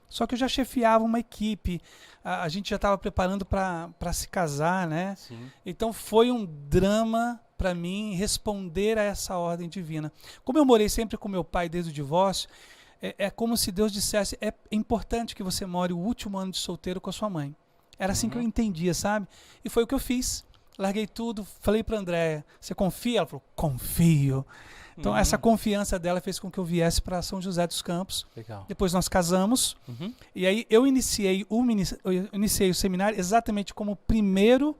Só que eu já chefiava uma equipe, a gente já estava preparando para se casar, né? Sim. Então foi um drama para mim responder a essa ordem divina. Como eu morei sempre com meu pai desde o divórcio, é como se Deus dissesse, é importante que você more o último ano de solteiro com a sua mãe. Era assim que eu entendia, sabe? E foi o que eu fiz. Larguei tudo, falei para a Andréia, você confia? Ela falou, confio. Então essa confiança dela fez com que eu viesse para São José dos Campos. Legal. Depois nós casamos. E aí eu iniciei o seminário exatamente como primeiro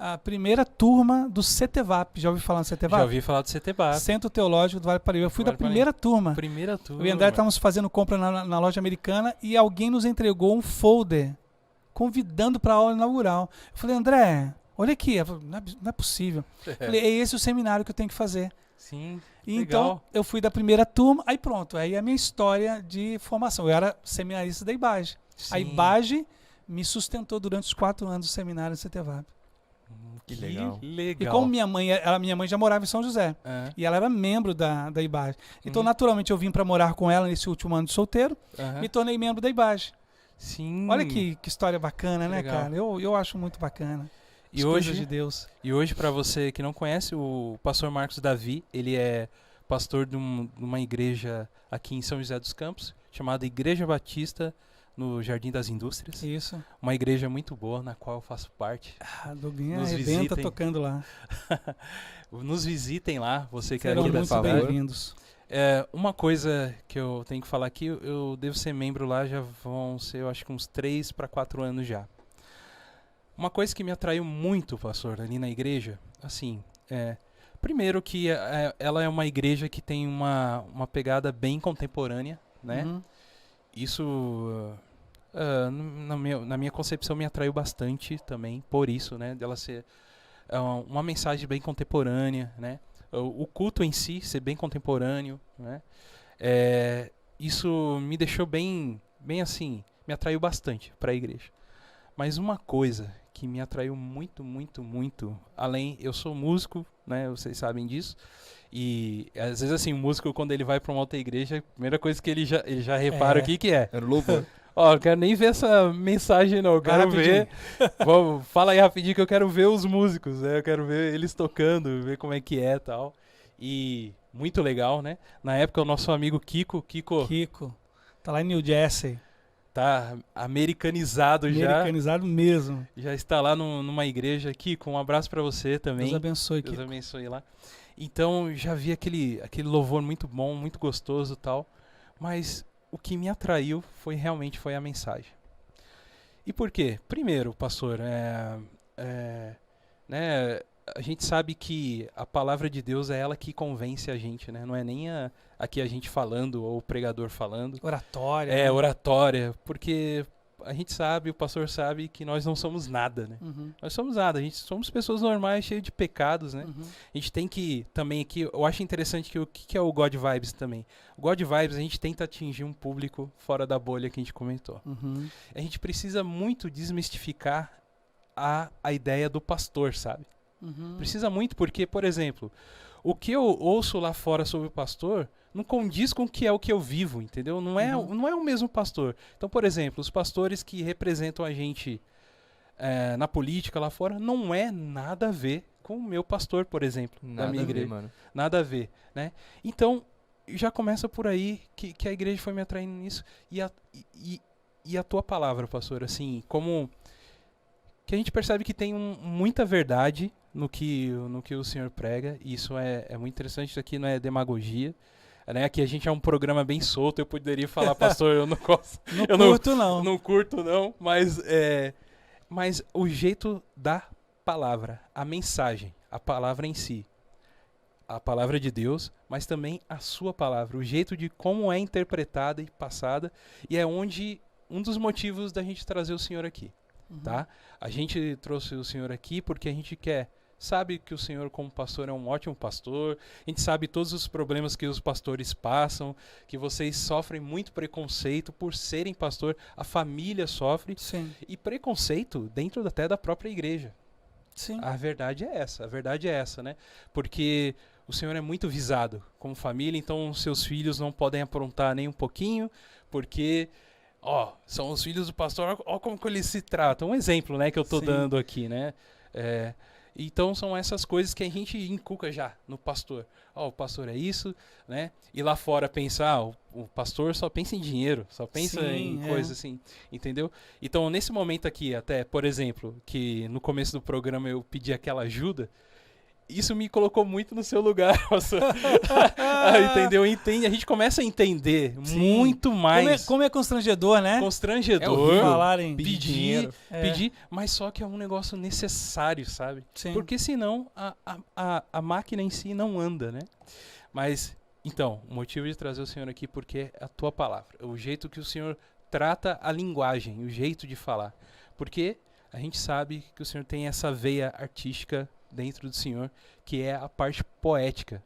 a primeira turma do CETEVAP. Já ouviu falar no CETEVAP? Já ouvi falar do CETEVAP. Centro Teológico do Vale do Paraíba. Eu fui da primeira turma. Primeira turma. Eu e André estávamos fazendo compra na loja americana e alguém nos entregou um folder convidando para a aula inaugural. Eu falei, André, olha aqui. Eu falei, não é possível. Eu falei, é esse o seminário que eu tenho que fazer. Sim, E legal. então, eu fui da primeira turma, aí pronto. Aí a minha história de formação. Eu era seminarista da IBAGE. Sim. A IBAGE me sustentou durante os 4 anos do seminário no CETEVAP. Que legal. legal. E como minha mãe já morava em São José. É. E ela era membro da IBAGE. Então, naturalmente, eu vim para morar com ela nesse último ano de solteiro. Me tornei membro da IBAGE. Sim. Olha que história bacana, né, legal. cara? Eu acho muito bacana. E As hoje, coisas de Deus. E hoje, para você que não conhece, o pastor Marcos Davi, ele é pastor de uma igreja aqui em São José dos Campos, chamada Igreja Batista no Jardim das Indústrias. Isso. Uma igreja muito boa, na qual eu faço parte. A Doguinha Nos arrebenta visitem. tocando lá. Nos visitem lá, você que é Serão aqui da muito favor. bem-vindos. Uma coisa que eu tenho que falar aqui, eu devo ser membro lá, já vão ser, eu acho que uns 3 para 4 anos já. Uma coisa que me atraiu muito, pastor, ali na igreja, assim, primeiro que ela é uma igreja que tem uma pegada bem contemporânea, né? Uhum. Isso, na minha concepção, me atraiu bastante também, por isso, né? Dela ser uma mensagem bem contemporânea, né? O culto em si ser bem contemporâneo, né? Isso me deixou bem assim, me atraiu bastante para a igreja. Mas uma coisa que me atraiu muito, muito, muito, além, eu sou músico, né? Vocês sabem disso. E às vezes assim, o músico quando ele vai para uma outra igreja, a primeira coisa que ele já repara o que é. Era louvor. Ó, eu quero nem ver essa mensagem não, eu quero ver. Fala aí rapidinho que eu quero ver os músicos, né? Eu quero ver eles tocando, ver como é que é e tal. E muito legal, né? Na época o nosso amigo Kiko, Tá lá em New Jersey. tá americanizado já. Americanizado mesmo. Já está lá numa igreja. Kiko, um abraço pra você também. Deus abençoe, Deus Kiko. abençoe lá. Então já vi aquele louvor muito bom, muito gostoso e tal. Mas o que me atraiu realmente foi a mensagem. E por quê? Primeiro, pastor, né, a gente sabe que a palavra de Deus é ela que convence a gente, né? Não é nem aqui a gente falando ou o pregador falando. Oratória. É, oratória, porque a gente sabe, o pastor sabe que nós não somos nada, né? Uhum. Nós somos nada, a gente somos pessoas normais, cheias de pecados, né? Uhum. A gente tem que, também aqui, eu acho interessante que o que é o God Vibes também. O God Vibes, a gente tenta atingir um público fora da bolha que a gente comentou. Uhum. A gente precisa muito desmistificar a ideia do pastor, sabe? Uhum. Precisa muito porque, por exemplo, o que eu ouço lá fora sobre o pastor não condiz com o que eu vivo, entendeu? Não é o mesmo pastor. Então, por exemplo, os pastores que representam a gente na política lá fora não é nada a ver com o meu pastor, por exemplo, da minha igreja. Mano. Nada a ver, né? Então, já começa por aí que a igreja foi me atraindo nisso. E a tua palavra, pastor, assim, como que a gente percebe que tem muita verdade no que o senhor prega, e isso é muito interessante. Isso aqui não é demagogia, né? Aqui a gente é um programa bem solto, eu poderia falar, pastor, eu não gosto, não curto não, mas o jeito da palavra, a mensagem, a palavra em si, a palavra de Deus, mas também a sua palavra, o jeito de como é interpretada e passada, e é um dos motivos da gente trazer o senhor aqui. Tá? A gente trouxe o senhor aqui porque a gente sabe que o senhor como pastor é um ótimo pastor, a gente sabe todos os problemas que os pastores passam, que vocês sofrem muito preconceito por serem pastor, a família sofre. Sim. E preconceito dentro até da própria igreja. Sim. A verdade é essa, né? Porque o senhor é muito visado como família, então seus filhos não podem aprontar nem um pouquinho, porque são os filhos do pastor, como que eles se tratam. Um exemplo, né, que eu tô dando aqui, né? Então são essas coisas que a gente inculca já no pastor. O pastor é isso, né? E lá fora pensar, o pastor só pensa em dinheiro, só pensa em coisas assim, entendeu? Então nesse momento aqui, até, por exemplo, que no começo do programa eu pedi aquela ajuda, isso me colocou muito no seu lugar, pastor. Entendeu? A gente começa a entender muito mais. Como é constrangedor, né? Constrangedor. Falarem Pedir, mas só que é um negócio necessário, sabe? Sim. Porque senão a máquina em si não anda, né? Mas, então, o motivo de trazer o senhor aqui porque é a tua palavra. O jeito que o senhor trata a linguagem, o jeito de falar. Porque a gente sabe que o senhor tem essa veia artística dentro do senhor, que é a parte poética.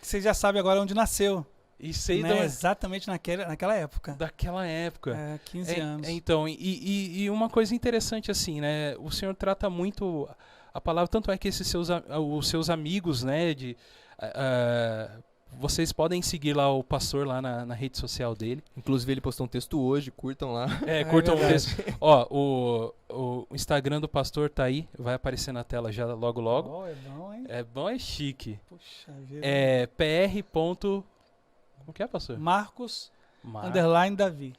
Você já sabe agora onde nasceu. E sei né? Exatamente naquela época. Daquela época. 15 anos. Então, e uma coisa interessante assim, né? O senhor trata muito a palavra, tanto é que os seus amigos, né? Vocês podem seguir lá o pastor lá na rede social dele. Inclusive ele postou um texto hoje, curtam lá. Curtam o texto. Ó, o Instagram do pastor tá aí, vai aparecer na tela já logo. É bom, hein? É bom, é chique. Puxa vida. É pr. Como que é, pastor? Marcos _ Davi.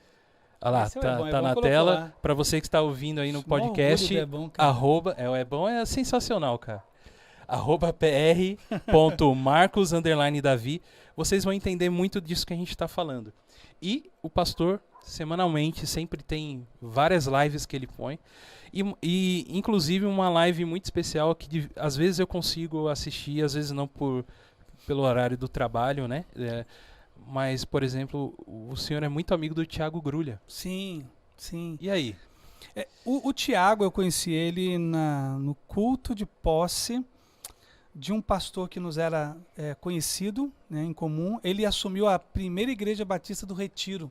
Olha lá, tá na tela. Lá. Pra você que está ouvindo aí no podcast, arroba, é bom, é sensacional, cara. @pr.marcos _ Davi. Vocês vão entender muito disso que a gente está falando. E o pastor, semanalmente, sempre tem várias lives que ele põe. E inclusive uma live muito especial que às vezes eu consigo assistir, às vezes não pelo horário do trabalho, né? Mas, por exemplo, o senhor é muito amigo do Thiago Grulha. Sim. E aí? O Thiago, eu conheci ele no culto de posse de um pastor que nos era conhecido, né, em comum. Ele assumiu a primeira igreja batista do Retiro,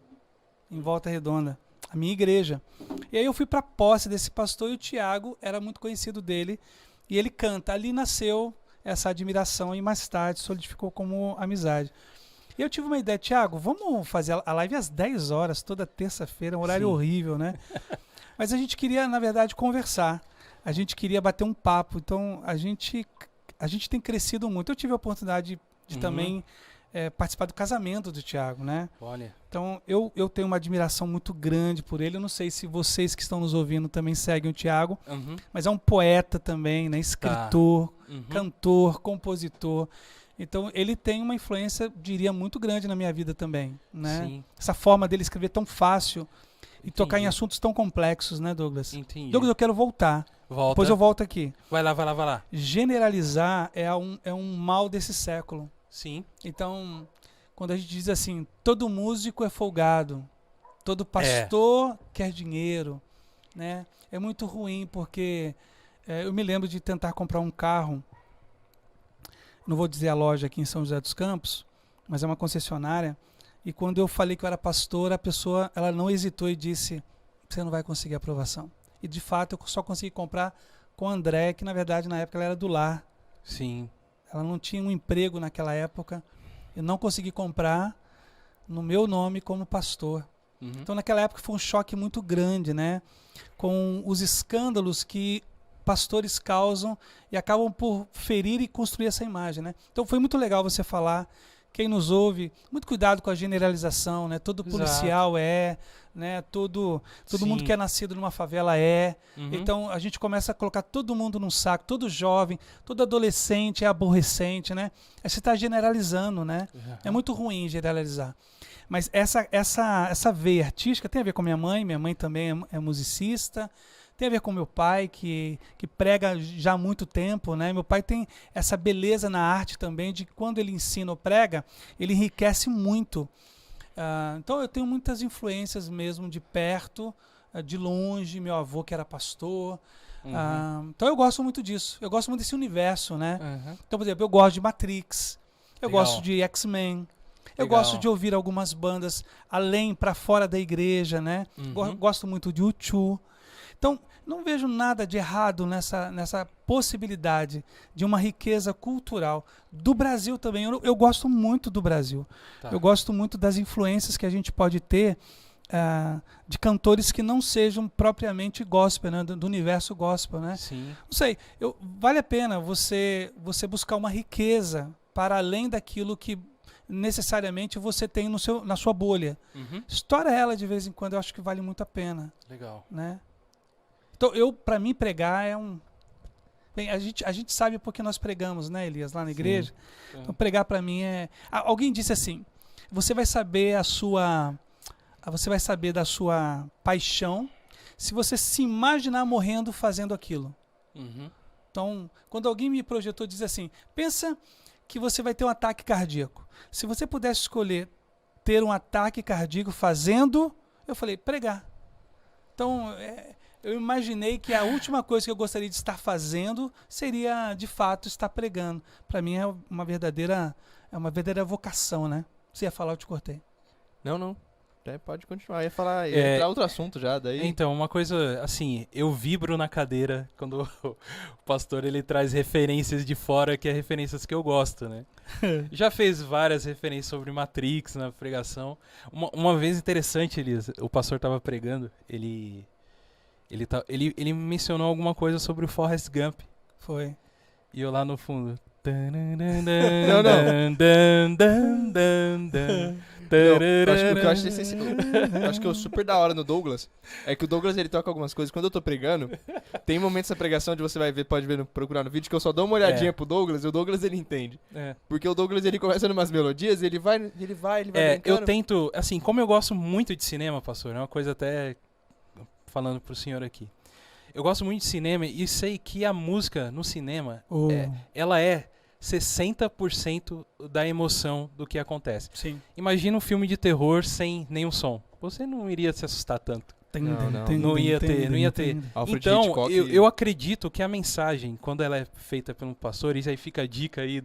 em Volta Redonda, a minha igreja. E aí eu fui para a posse desse pastor e o Thiago era muito conhecido dele. E ele canta. Ali nasceu essa admiração e mais tarde solidificou como amizade. E eu tive uma ideia, Thiago, vamos fazer a live às 10 horas, toda terça-feira, um horário horrível, né? Mas a gente queria, na verdade, conversar. A gente queria bater um papo. Então, a gente tem crescido muito. Eu tive a oportunidade de também participar do casamento do Thiago, né? Olha. Então, eu tenho uma admiração muito grande por ele. Eu não sei se vocês que estão nos ouvindo também seguem o Thiago, mas é um poeta também, né? Escritor, cantor, compositor. Então, ele tem uma influência, diria, muito grande na minha vida também, né? Sim. Essa forma dele escrever tão fácil e tocar em assuntos tão complexos, né, Douglas? Entendi. Douglas, eu quero voltar. Volta. Depois eu volto aqui. Vai lá. Generalizar é um mal desse século. Sim. Então, quando a gente diz assim, todo músico é folgado, todo pastor quer dinheiro, né? É muito ruim, porque eu me lembro de tentar comprar um carro, não vou dizer a loja aqui em São José dos Campos, mas é uma concessionária, e quando eu falei que eu era pastor, a pessoa ela não hesitou e disse, você não vai conseguir aprovação. E de fato eu só consegui comprar com a André, que na verdade na época ela era do lar. Sim. Ela não tinha um emprego naquela época. Eu não consegui comprar no meu nome como pastor. Então naquela época foi um choque muito grande, né? Com os escândalos que pastores causam e acabam por ferir e construir essa imagem, né? Então foi muito legal você falar, quem nos ouve, muito cuidado com a generalização, né? Todo policial né? Todo mundo que é nascido numa favela Então a gente começa a colocar todo mundo num saco, todo jovem, todo adolescente é aborrecente, né? Aí você está generalizando, né? É muito ruim generalizar. Mas essa veia artística tem a ver com minha mãe também é musicista, tem a ver com meu pai, que prega já há muito tempo, né? Meu pai tem essa beleza na arte também, de quando ele ensina ou prega, ele enriquece muito. Então eu tenho muitas influências mesmo de perto, de longe, meu avô que era pastor. Então eu gosto muito disso, eu gosto muito desse universo, né? Então, por exemplo, eu gosto de Matrix, eu gosto de X-Men, eu gosto de ouvir algumas bandas além, para fora da igreja, né? Gosto muito de U2. Então, não vejo nada de errado nessa possibilidade de uma riqueza cultural do Brasil também. Eu gosto muito do Brasil. Eu gosto muito das influências que a gente pode ter de cantores que não sejam propriamente gospel, né? Do universo gospel, né? Sim. Não sei, vale a pena você buscar uma riqueza para além daquilo que necessariamente você tem na sua bolha. Estoura ela de vez em quando, eu acho que vale muito a pena. Legal. Né? Então, para mim, pregar Bem, a gente sabe porque nós pregamos, né, Elias, lá na igreja. Sim. Então, pregar para mim é... Alguém disse assim, você vai saber da sua paixão se você se imaginar morrendo fazendo aquilo. Uhum. Então, quando alguém me projetou, diz assim, pensa que você vai ter um ataque cardíaco. Se você pudesse escolher ter um ataque cardíaco fazendo, eu falei, pregar. Então, eu imaginei que a última coisa que eu gostaria de estar fazendo seria, de fato, estar pregando. Para mim é uma verdadeira vocação, né? Você ia falar, eu te cortei. Não. Pode continuar. Ia falar, ia entrar outro assunto já, daí... Então, uma coisa, assim, eu vibro na cadeira quando o pastor ele traz referências de fora, que é referências que eu gosto, né? Já fez várias referências sobre Matrix na pregação. Uma vez interessante, Elias, o pastor estava pregando, ele mencionou alguma coisa sobre o Forrest Gump. Foi. E eu lá no fundo... Não. Acho que o super da hora no Douglas é que o Douglas ele toca algumas coisas. Quando eu tô pregando, tem momentos da pregação onde você vai ver, pode ver, procurar no vídeo, que eu só dou uma olhadinha pro Douglas e o Douglas ele entende. Porque o Douglas ele começa numas melodias, ele vai brincando. Eu tento, assim, como eu gosto muito de cinema, pastor, é uma coisa até falando pro senhor aqui. Eu gosto muito de cinema e sei que a música no cinema, ela é 60% da emoção do que acontece. Sim. Imagina um filme de terror sem nenhum som. Você não iria se assustar tanto. Não ia ter. Então, eu acredito que a mensagem, quando ela é feita pelo pastor, isso aí fica a dica aí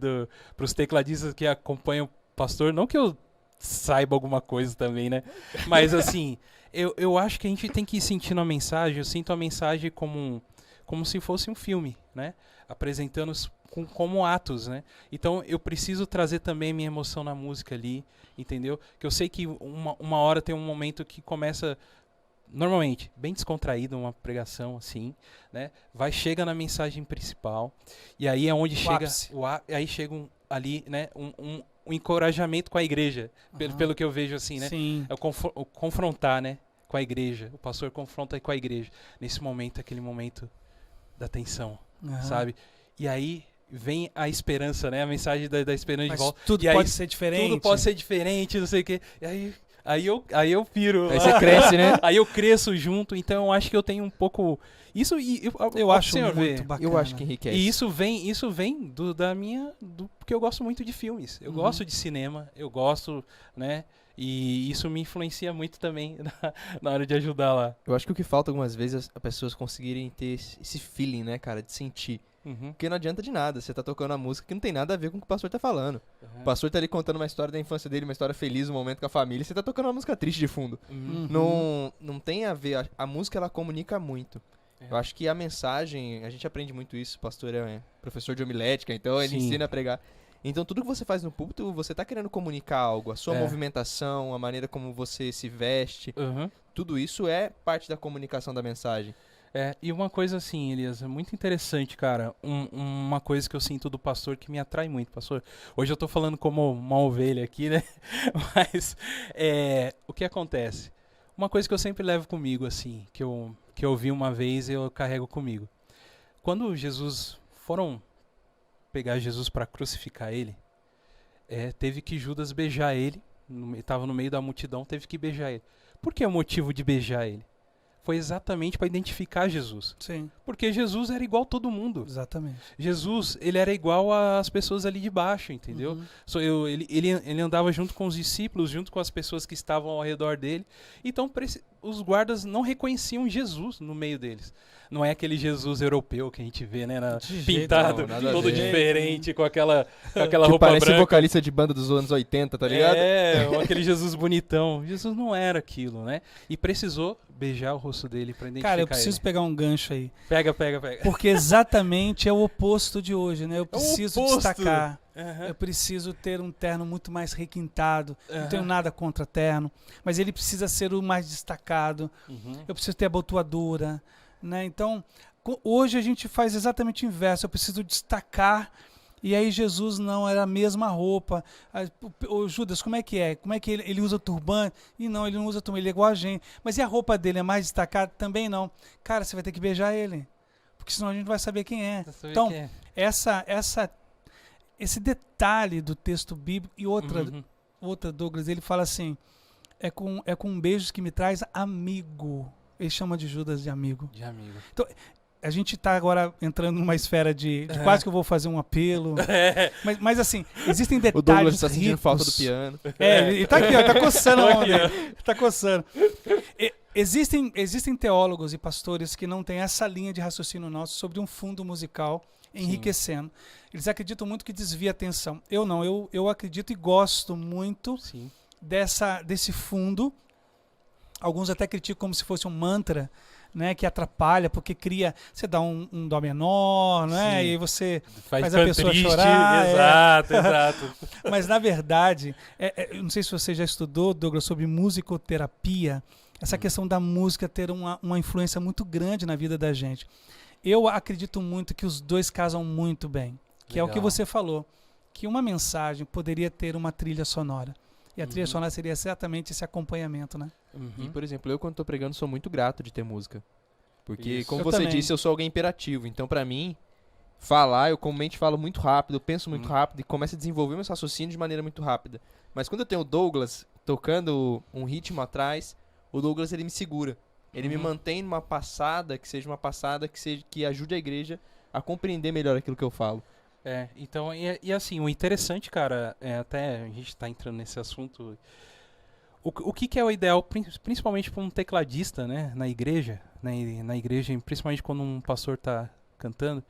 pros tecladistas que acompanham o pastor, não que eu saiba alguma coisa também, né? Mas assim... Eu acho que a gente tem que ir sentindo a mensagem. Eu sinto a mensagem como se fosse um filme, né? Apresentando como atos, né? Então eu preciso trazer também minha emoção na música ali, entendeu? Que eu sei que uma hora tem um momento que começa normalmente bem descontraído, uma pregação assim, né? Chega na mensagem principal e aí é onde chega aí chega ali, né? Um encorajamento com a igreja, pelo que eu vejo assim, né? Sim. É o confrontar, né? Com a igreja. O pastor confronta com a igreja. Nesse momento, aquele momento da tensão, sabe? E aí vem a esperança, né? A mensagem da esperança de volta. Tudo pode ser diferente. Tudo pode ser diferente, não sei o quê. E aí eu piro. Aí você cresce, né? Aí eu cresço junto. Então eu acho que eu tenho um pouco... Isso eu acho muito bacana. Eu acho que enriquece. E isso vem porque eu gosto muito de filmes. Eu gosto de cinema. Eu gosto, né? E isso me influencia muito também na hora de ajudar lá. Eu acho que o que falta algumas vezes é as pessoas conseguirem ter esse feeling, né, cara, de sentir. Porque não adianta de nada, você tá tocando a música que não tem nada a ver com o que o pastor tá falando. O pastor tá ali contando uma história da infância dele, uma história feliz, um momento com a família, e você tá tocando uma música triste de fundo. Não tem a ver, a música ela comunica muito. Eu acho que a mensagem, a gente aprende muito isso, o pastor é professor de homilética, então ele ensina a pregar. Então tudo que você faz no púlpito, você tá querendo comunicar algo, a sua movimentação, a maneira como você se veste, tudo isso é parte da comunicação da mensagem. E uma coisa assim, Elias, é muito interessante, cara, uma coisa que eu sinto do pastor que me atrai muito, pastor. Hoje eu tô falando como uma ovelha aqui, né? Mas o que acontece? Uma coisa que eu sempre levo comigo, assim, que eu vi uma vez e eu carrego comigo. Quando foram pegar Jesus para crucificar ele, teve que Judas beijar ele, estava no meio da multidão, teve que beijar ele. Por que o motivo de beijar ele? Foi exatamente para identificar Jesus. Sim. Porque Jesus era igual a todo mundo. Exatamente. Jesus, ele era igual às pessoas ali de baixo, entendeu? Ele andava junto com os discípulos, junto com as pessoas que estavam ao redor dele. Então, os guardas não reconheciam Jesus no meio deles. Não é aquele Jesus europeu que a gente vê, né? Pintado, todo diferente, com aquela roupa parece branca. Vocalista de banda dos anos 80, tá ligado? Aquele Jesus bonitão. Jesus não era aquilo, né? E precisou beijar o rosto dele pra identificar ele. Cara, eu preciso pegar um gancho aí. Pega. Porque exatamente é o oposto de hoje, né? Eu preciso destacar. Uhum. Eu preciso ter um terno muito mais requintado. Não tenho nada contra terno. Mas ele precisa ser o mais destacado. Eu preciso ter abotoadura. Né? Então, hoje a gente faz exatamente o inverso. Eu preciso destacar. E aí Jesus não era a mesma roupa. O Judas, como é que é? Como é que ele usa turbante? E não, ele não usa turbante, ele é igual a gente. Mas e a roupa dele é mais destacada? Também não. Cara, você vai ter que beijar ele. porque senão a gente vai saber quem é. Saber Então, quem é. esse detalhe do texto bíblico e outra, Douglas, ele fala assim, é com beijos que me traz amigo. Ele chama de Judas de amigo. De amigo. Então, a gente está agora entrando numa esfera de quase que eu vou fazer um apelo. Mas assim, existem detalhes O Douglas está sentindo ricos. falta do piano. Ele tá aqui, ó, tá coçando a mão dele. Tá coçando. Existem teólogos e pastores que não têm essa linha de raciocínio nosso sobre um fundo musical enriquecendo. Eles acreditam muito que desvia a atenção. Eu não, eu acredito e gosto muito desse fundo. Alguns até criticam como se fosse um mantra, né, que atrapalha, porque você dá um dó menor, né, e aí você faz a pessoa triste, chorar. Exato. Mas, na verdade, eu não sei se você já estudou, Douglas, sobre musicoterapia, essa questão da música ter uma influência muito grande na vida da gente. Eu acredito muito que os dois casam muito bem, que Legal. é o que você falou, que uma mensagem poderia ter uma trilha sonora. E a trilha sonora seria exatamente esse acompanhamento, né? E, por exemplo, eu quando tô pregando sou muito grato de ter música. Porque, Isso. como Eu você também. disse, eu sou alguém imperativo. Então, pra mim, eu comumente falo muito rápido, eu penso muito rápido e começo a desenvolver meus raciocínios de maneira muito rápida. Mas quando eu tenho o Douglas tocando um ritmo atrás, o Douglas ele me segura. Ele me mantém numa passada que ajude a igreja a compreender melhor aquilo que eu falo. Então, e assim, o interessante, cara, até a gente tá entrando nesse assunto, o que é o ideal, principalmente para um tecladista, né, na igreja, principalmente quando um pastor tá cantando,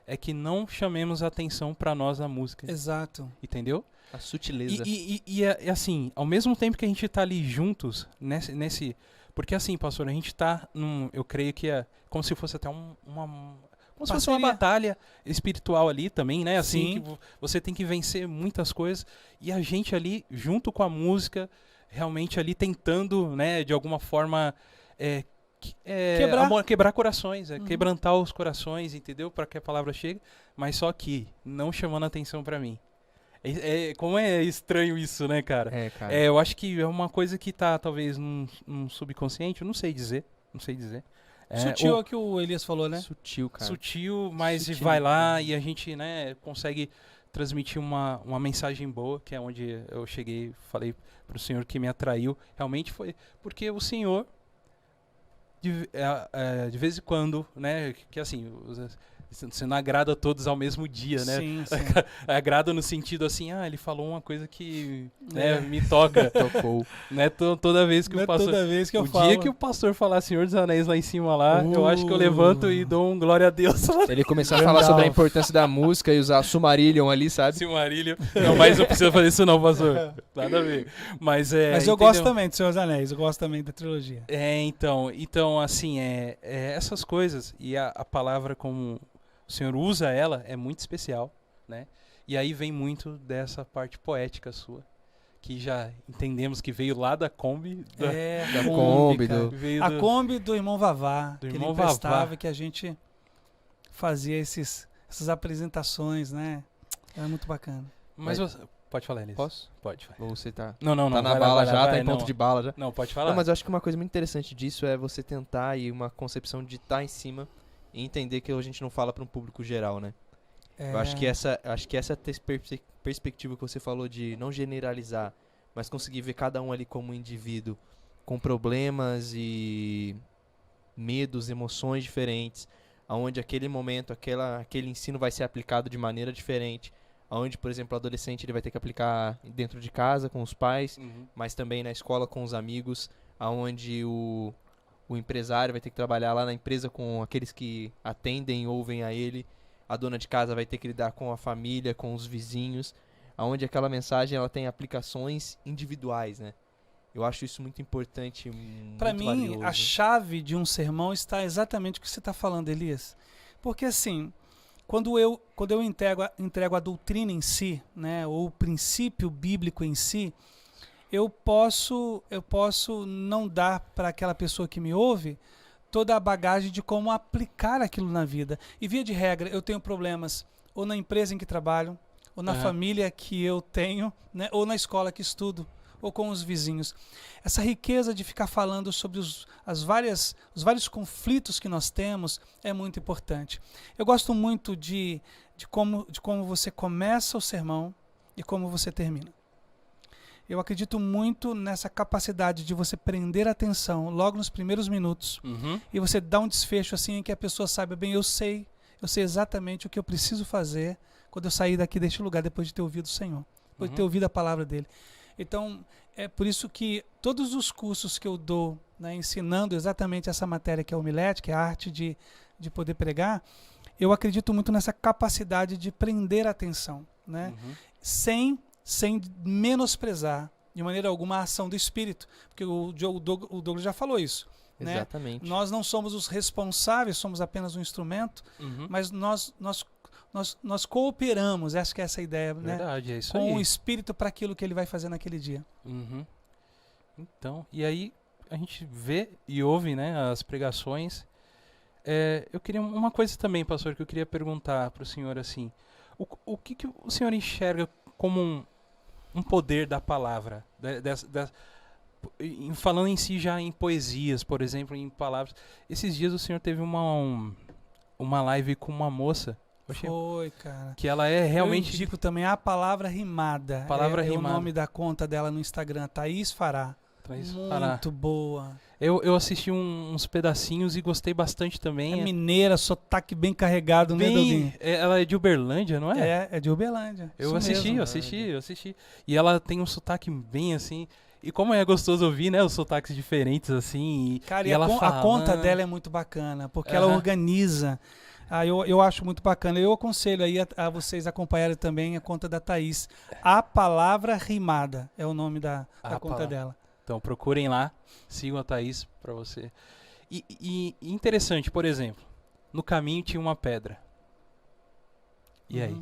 é que não chamemos a atenção para nós na música. Exato. Entendeu? A sutileza. E assim, ao mesmo tempo que a gente tá ali juntos, nesse porque assim, pastor, a gente tá eu creio que é como se fosse até como se fosse uma batalha espiritual ali também, né? Assim, que você tem que vencer muitas coisas. E a gente ali, junto com a música, realmente ali tentando, né, de alguma forma, quebrar corações, quebrantar os corações, entendeu? Para que a palavra chegue, mas só que não chamando a atenção para mim. Como é estranho isso, né, cara? Cara. Eu acho que é uma coisa que tá, talvez, num subconsciente, eu não sei dizer. Sutil é o que o Elias falou, né? Sutil, cara. Sutil, mas Sutil. vai lá e a gente, né, consegue transmitir uma mensagem boa, que é onde eu cheguei, falei pro Senhor que me atraiu. Realmente foi porque o Senhor, de vez em quando, né, que assim, você não agrada a todos ao mesmo dia, né? Sim. Agrada no sentido assim, ele falou uma coisa que me toca. Tocou. Né? Toda vez que Não o é pastor... toda vez que eu o falo. dia que o pastor falar Senhor dos Anéis lá em cima lá, eu acho que eu levanto e dou um glória a Deus. Ele começou a falar sobre a importância da música e usar Silmarillion ali, sabe? Silmarillion. Não, mas não precisa fazer isso não, pastor. Nada a ver. Mas eu gosto também do Senhor dos Anéis, eu gosto também da trilogia. Então assim, essas coisas e a palavra como o Senhor usa ela é muito especial, né? E aí vem muito dessa parte poética sua, que já entendemos que veio lá da Kombi. Da Kombi. A Kombi do irmão Vavá, que irmão ele emprestava, Vavá. que a gente fazia essas apresentações, né? Era muito bacana. Mas você... Pode falar, Elias. Posso? Pode. Ou você tá... Não. Tá na vai bala lá, já, vai, tá em ponto de bala já? Não, pode falar. Não, mas eu acho que uma coisa muito interessante disso é você tentar e uma concepção de estar em cima e entender que a gente não fala para um público geral, né? Eu acho que essa perspectiva que você falou de não generalizar, mas conseguir ver cada um ali como um indivíduo com problemas e medos, emoções diferentes, aonde aquele momento, aquele ensino vai ser aplicado de maneira diferente, aonde, por exemplo, o adolescente ele vai ter que aplicar dentro de casa com os pais, mas também na escola com os amigos, aonde o empresário vai ter que trabalhar lá na empresa com aqueles que atendem e ouvem a ele. A dona de casa vai ter que lidar com a família, com os vizinhos, aonde aquela mensagem ela tem aplicações individuais, né? Eu acho isso muito importante, para mim, valioso. A chave de um sermão está exatamente o que você está falando, Elias. Porque assim, quando eu entrego a doutrina em si, né, ou o princípio bíblico em si, eu posso não dar para aquela pessoa que me ouve toda a bagagem de como aplicar aquilo na vida. E via de regra, eu tenho problemas ou na empresa em que trabalho, ou na família que eu tenho, né, ou na escola que estudo, ou com os vizinhos. Essa riqueza de ficar falando sobre os vários conflitos que nós temos é muito importante. Eu gosto muito de como você começa o sermão e como você termina. Eu acredito muito nessa capacidade de você prender a atenção logo nos primeiros minutos e você dar um desfecho assim em que a pessoa saiba, bem, eu sei exatamente o que eu preciso fazer quando eu sair daqui deste lugar depois de ter ouvido o Senhor, depois de ter ouvido a palavra dele. Então, é por isso que todos os cursos que eu dou, né, ensinando exatamente essa matéria que é a homilética, que é a arte de poder pregar, eu acredito muito nessa capacidade de prender a atenção, né, sem menosprezar de maneira alguma a ação do Espírito, porque o Douglas já falou isso. Exatamente. Né? Nós não somos os responsáveis, somos apenas um instrumento, mas nós cooperamos, acho que é essa a ideia, Verdade, né? é isso com aí. o Espírito para aquilo que ele vai fazer naquele dia. Então, e aí a gente vê e ouve, né, as pregações. Eu queria uma coisa também, pastor, que eu queria perguntar para o senhor assim, o que o senhor enxerga como um poder da palavra, falando em si já em poesias, por exemplo, em palavras. Esses dias o senhor teve uma live com uma moça. Foi, cara. Que ela é realmente... Eu indico também a Palavra Rimada. É o nome da conta dela no Instagram, Thaís Fará. Muito boa. Eu assisti uns pedacinhos e gostei bastante também. É mineira, sotaque bem carregado, né, Doguinho? Ela é de Uberlândia, não é? É de Uberlândia. Eu assisti. E ela tem um sotaque bem assim... E como é gostoso ouvir, né, os sotaques diferentes, assim. Cara, e ela a conta dela é muito bacana, porque ela organiza. Eu acho muito bacana. Eu aconselho aí a vocês acompanharem também a conta da Thaís. A Palavra Rimada é o nome da conta dela. Então procurem lá, sigam a Thaís para você. E interessante, por exemplo, no caminho tinha uma pedra. E aí?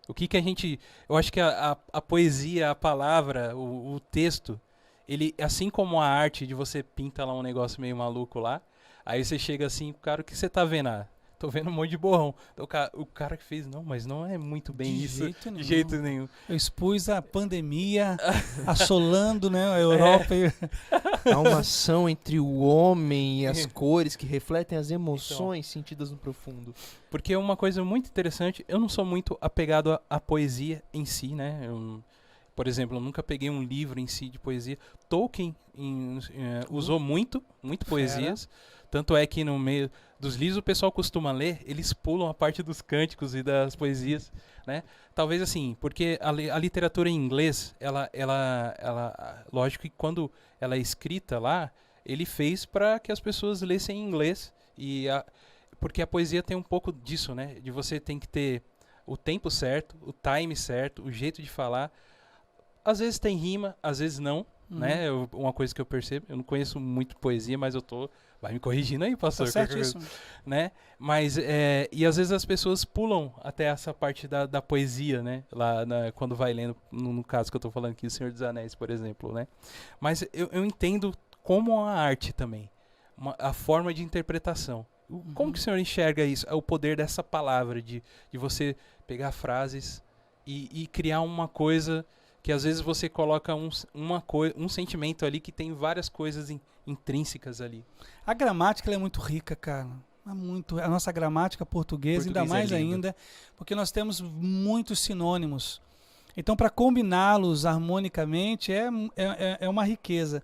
O que a gente... Eu acho que a poesia, a palavra, o texto, ele, assim como a arte de você pinta lá um negócio meio maluco lá, aí você chega assim, cara, o que você tá vendo? Tô vendo um monte de borrão. Então, o cara que fez, não, mas não é muito bem isso. De jeito nenhum. Eu expus a pandemia assolando, né, a Europa. Há uma ação entre o homem e as cores que refletem as emoções sentidas no profundo. Porque é uma coisa muito interessante, eu não sou muito apegado à poesia em si, né? Por exemplo, eu nunca peguei um livro em si de poesia. Tolkien usou muito poesias. Tanto é que no meio dos livros o pessoal costuma ler, eles pulam a parte dos cânticos e das poesias, né? Talvez assim, porque a literatura em inglês, ela lógico que quando ela é escrita lá, ele fez para que as pessoas lessem em inglês. Porque a poesia tem um pouco disso, né? De você tem que ter o tempo certo, o time certo, o jeito de falar. Às vezes tem rima, às vezes não, né? Uma coisa que eu percebo, eu não conheço muito poesia, mas vai me corrigindo aí, pastor. Tá certíssimo. Né? Mas, e às vezes as pessoas pulam até essa parte da poesia, né? Lá quando vai lendo, no caso que eu tô falando aqui, O Senhor dos Anéis, por exemplo, né? Mas eu entendo como a arte também, a forma de interpretação. Como que o senhor enxerga isso? O poder dessa palavra, de você pegar frases e criar uma coisa que às vezes você coloca um sentimento ali que tem várias coisas intrínsecas ali. A gramática ela é muito rica, cara. A nossa gramática portuguesa ainda mais ainda, porque nós temos muitos sinônimos. Então, para combiná-los harmonicamente é uma riqueza.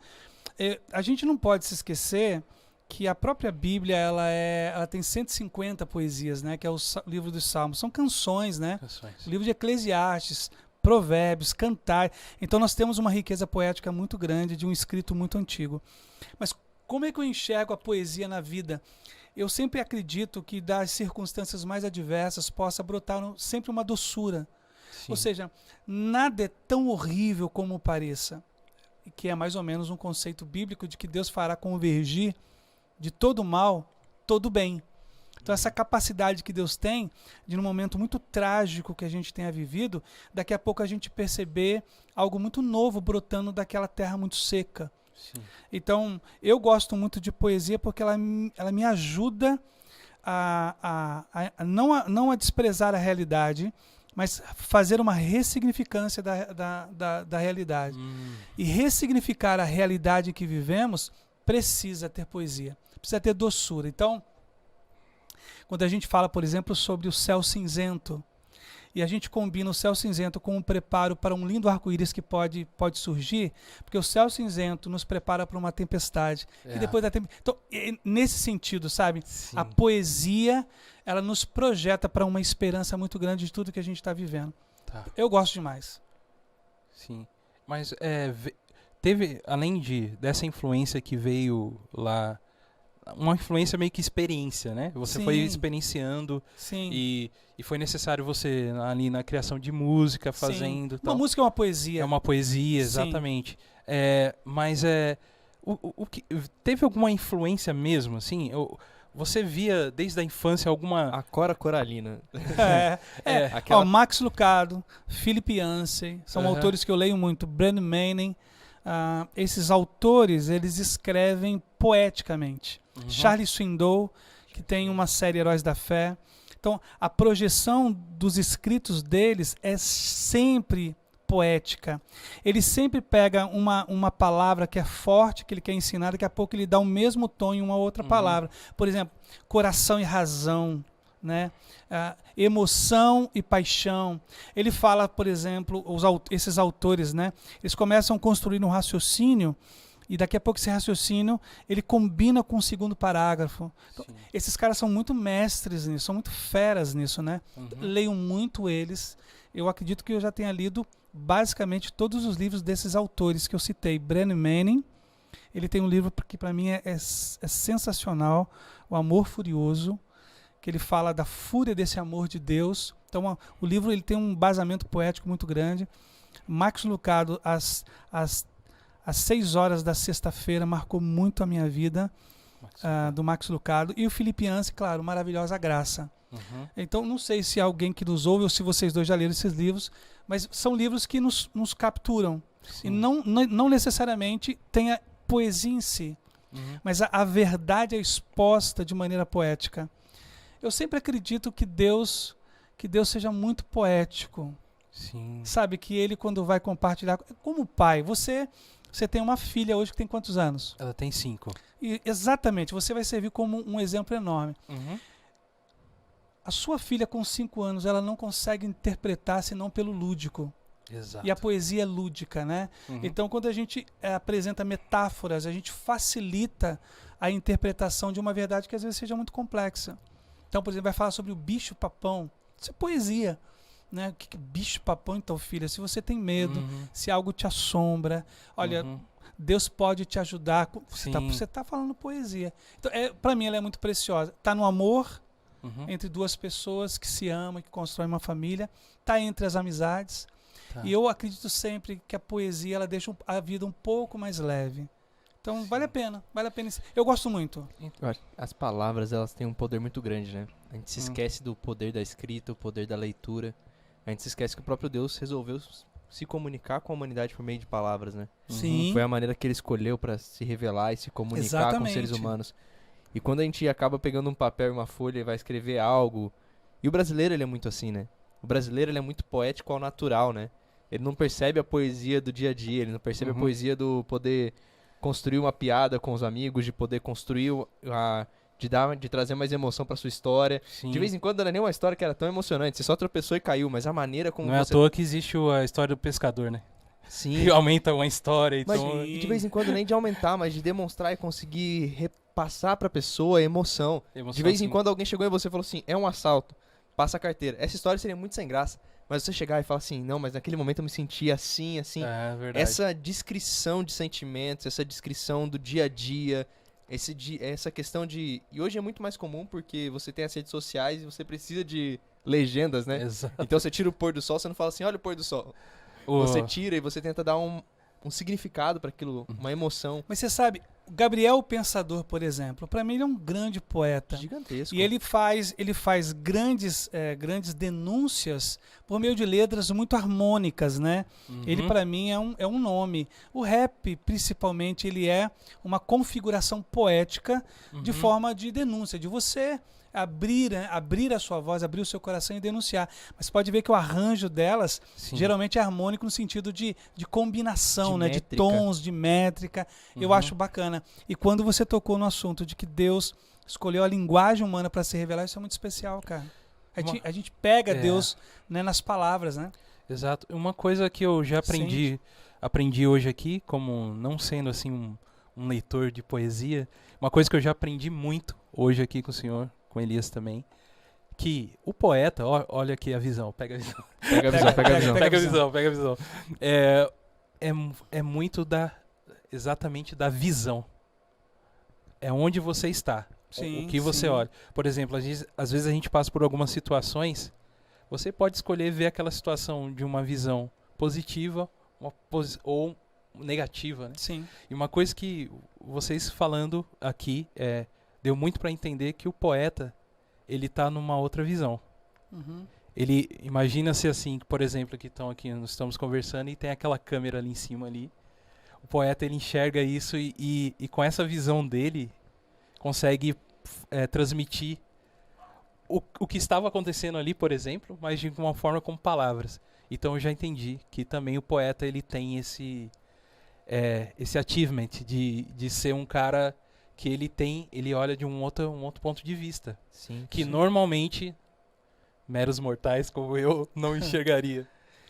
A gente não pode se esquecer que a própria Bíblia ela tem 150 poesias, né? Que é o livro dos Salmos. São canções, né? O livro de Eclesiastes, Provérbios, Cantar. Então nós temos uma riqueza poética muito grande de um escrito muito antigo. Mas como é que eu enxergo a poesia na vida? Eu sempre acredito que das circunstâncias mais adversas possa brotar sempre uma doçura. Sim. Ou seja, nada é tão horrível como pareça. Que é mais ou menos um conceito bíblico de que Deus fará convergir de todo mal, todo bem. Então essa capacidade que Deus tem de num momento muito trágico que a gente tenha vivido, daqui a pouco a gente perceber algo muito novo brotando daquela terra muito seca. Sim. Então eu gosto muito de poesia porque ela me ajuda não a desprezar a realidade, mas fazer uma ressignificância da realidade. E ressignificar a realidade em que vivemos precisa ter poesia, precisa ter doçura. Então, quando a gente fala, por exemplo, sobre o céu cinzento, e a gente combina o céu cinzento com um preparo para um lindo arco-íris que pode surgir, porque o céu cinzento nos prepara para uma tempestade. E depois da Então, nesse sentido, sabe? Sim. A poesia, ela nos projeta para uma esperança muito grande de tudo que a gente está vivendo. Tá. Eu gosto demais. Sim. Mas teve, além dessa influência que veio lá, uma influência meio que experiência, né? Você Sim. foi experienciando Sim. e foi necessário você ali na criação de música, fazendo Sim. tal. Uma música é uma poesia. É uma poesia, Sim. exatamente. Mas o que teve alguma influência mesmo, assim? Você via desde a infância alguma... A Cora Coralina. Ó, Max Lucado, Philip Yancey, são Aham. autores que eu leio muito. Brennan Manning. Esses autores, eles escrevem poeticamente. Charles Swindoll, que tem uma série Heróis da Fé. Então, a projeção dos escritos deles é sempre poética. Ele sempre pega uma palavra que é forte, que ele quer ensinar, daqui a pouco ele dá o mesmo tom em uma outra palavra. Por exemplo, coração e razão, né? Emoção e paixão. Ele fala, por exemplo, esses autores, né? Eles começam a construir um raciocínio e daqui a pouco esse raciocínio ele combina com o segundo parágrafo. Então, esses caras são muito mestres nisso, são muito feras nisso, né? Leio muito eles. Eu acredito que eu já tenha lido basicamente todos os livros desses autores que eu citei. Brennan Manning, ele tem um livro que para mim é sensacional, O Amor Furioso, que ele fala da fúria desse amor de Deus. Então o livro ele tem um embasamento poético muito grande. Max Lucado, às 6 horas da sexta-feira, marcou muito a minha vida, do Max Lucado. E o Philip Yancey, claro, Maravilhosa Graça. Então, não sei se alguém que nos ouve ou se vocês dois já leram esses livros, mas são livros que nos capturam. Sim. E não necessariamente tem a poesia em si, mas a verdade é exposta de maneira poética. Eu sempre acredito que Deus seja muito poético. Sim. Sabe, que ele quando vai compartilhar... Como pai, você tem uma filha hoje que tem quantos anos? Ela tem 5. E, exatamente, você vai servir como um exemplo enorme. A sua filha com 5 anos, ela não consegue interpretar senão pelo lúdico. Exato. E a poesia é lúdica, né? Então, quando a gente apresenta metáforas, a gente facilita a interpretação de uma verdade que às vezes seja muito complexa. Então, por exemplo, vai falar sobre o bicho-papão. Isso é poesia. Né? O que é bicho-papão, então, filha? Se você tem medo, se algo te assombra, olha, Deus pode te ajudar. Você está falando poesia. Então, para mim, ela é muito preciosa. Está no amor, entre duas pessoas que se amam, que constroem uma família. Está entre as amizades. Tá. E eu acredito sempre que a poesia ela deixa a vida um pouco mais leve. Então, vale a pena. Eu gosto muito. As palavras, elas têm um poder muito grande, né? A gente se esquece do poder da escrita, o poder da leitura. A gente se esquece que o próprio Deus resolveu se comunicar com a humanidade por meio de palavras, né? Sim. Foi a maneira que ele escolheu para se revelar e se comunicar com os seres humanos. E quando a gente acaba pegando um papel e uma folha e vai escrever algo... E o brasileiro, ele é muito assim, né? O brasileiro, ele é muito poético ao natural, né? Ele não percebe a poesia do dia a dia, ele não percebe a poesia do poder construir uma piada com os amigos, de poder construir, de trazer mais emoção pra sua história. Sim. De vez em quando não era nem uma história que era tão emocionante, você só tropeçou e caiu, mas a maneira como não é à toa que existe a história do pescador, né? Sim. Que aumenta uma história. Mas Então... de vez em quando nem de aumentar, mas de demonstrar e conseguir repassar pra pessoa a emoção. De vez em quando alguém chegou em você e falou assim, é um assalto, passa a carteira. Essa história seria muito sem graça. Mas você chegar e falar assim, não, mas naquele momento eu me senti assim. É verdade. Essa descrição de sentimentos, essa descrição do dia a dia, essa questão de... E hoje é muito mais comum porque você tem as redes sociais e você precisa de legendas, né? Exato. Então você tira o pôr do sol, você não fala assim, olha o pôr do sol. Você tira e você tenta dar um significado para aquilo, uma emoção. Mas você sabe, o Gabriel o Pensador, por exemplo, para mim ele é um grande poeta. Gigantesco. E ele faz grandes denúncias por meio de letras muito harmônicas, né? Ele para mim é um nome. O rap, principalmente, ele é uma configuração poética de forma de denúncia, de você abrir, né? Abrir a sua voz, abrir o seu coração e denunciar. Mas você pode ver que o arranjo delas Sim. geralmente é harmônico no sentido de combinação, De né? De métrica. tons, de métrica. Eu Uhum. acho bacana. E quando você tocou no assunto de que Deus escolheu a linguagem humana para se revelar, isso é muito especial, cara. A gente pega Deus, né, nas palavras, né? Exato. Uma coisa que eu já aprendi hoje aqui, como não sendo assim um leitor de poesia, uma coisa que eu já aprendi muito hoje aqui com o senhor, com Elias também, que o poeta, olha aqui a visão, pega a visão. Pega a visão, pega a visão. Pega a visão. É muito exatamente da visão. É onde você está. Sim, O que você sim. olha. Por exemplo, às vezes a gente passa por algumas situações, você pode escolher ver aquela situação de uma visão positiva ou negativa, né? Sim. E uma coisa que vocês falando aqui deu muito para entender que o poeta, ele tá numa outra visão. Uhum. Ele imagina-se assim, por exemplo, que nós estamos conversando e tem aquela câmera ali em cima ali. O poeta, ele enxerga isso e com essa visão dele consegue transmitir o que estava acontecendo ali, por exemplo, mas de uma forma com palavras. Então eu já entendi que também o poeta, ele tem esse achievement de ser um cara que ele olha de um outro ponto de vista, Sim, que sim. normalmente meros mortais como eu não enxergaria.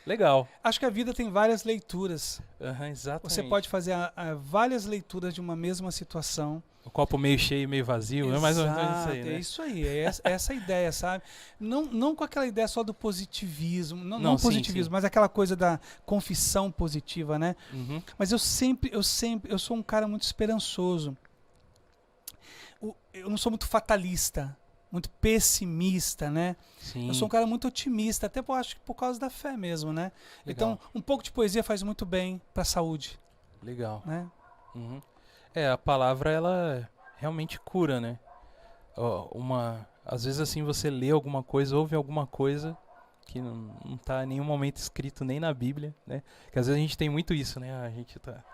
Legal. Acho que a vida tem várias leituras. Exatamente. Você pode fazer várias leituras de uma mesma situação. O copo meio cheio e meio vazio, é mais ou menos isso aí, né? É isso aí, essa a ideia, sabe? Não com aquela ideia só do positivismo, não Sim, positivismo, sim. mas aquela coisa da confissão positiva, né? Uhum. Mas eu sou um cara muito esperançoso. Eu não sou muito fatalista, muito pessimista, né? Sim. Eu sou um cara muito otimista, até acho que por causa da fé mesmo, né? Legal. Então, um pouco de poesia faz muito bem para a saúde, Legal. né? Uhum. A palavra, ela realmente cura, né? Às vezes assim você lê alguma coisa, ouve alguma coisa que não tá em nenhum momento escrito nem na Bíblia, né? Que às vezes a gente tem muito isso, né? A gente tá...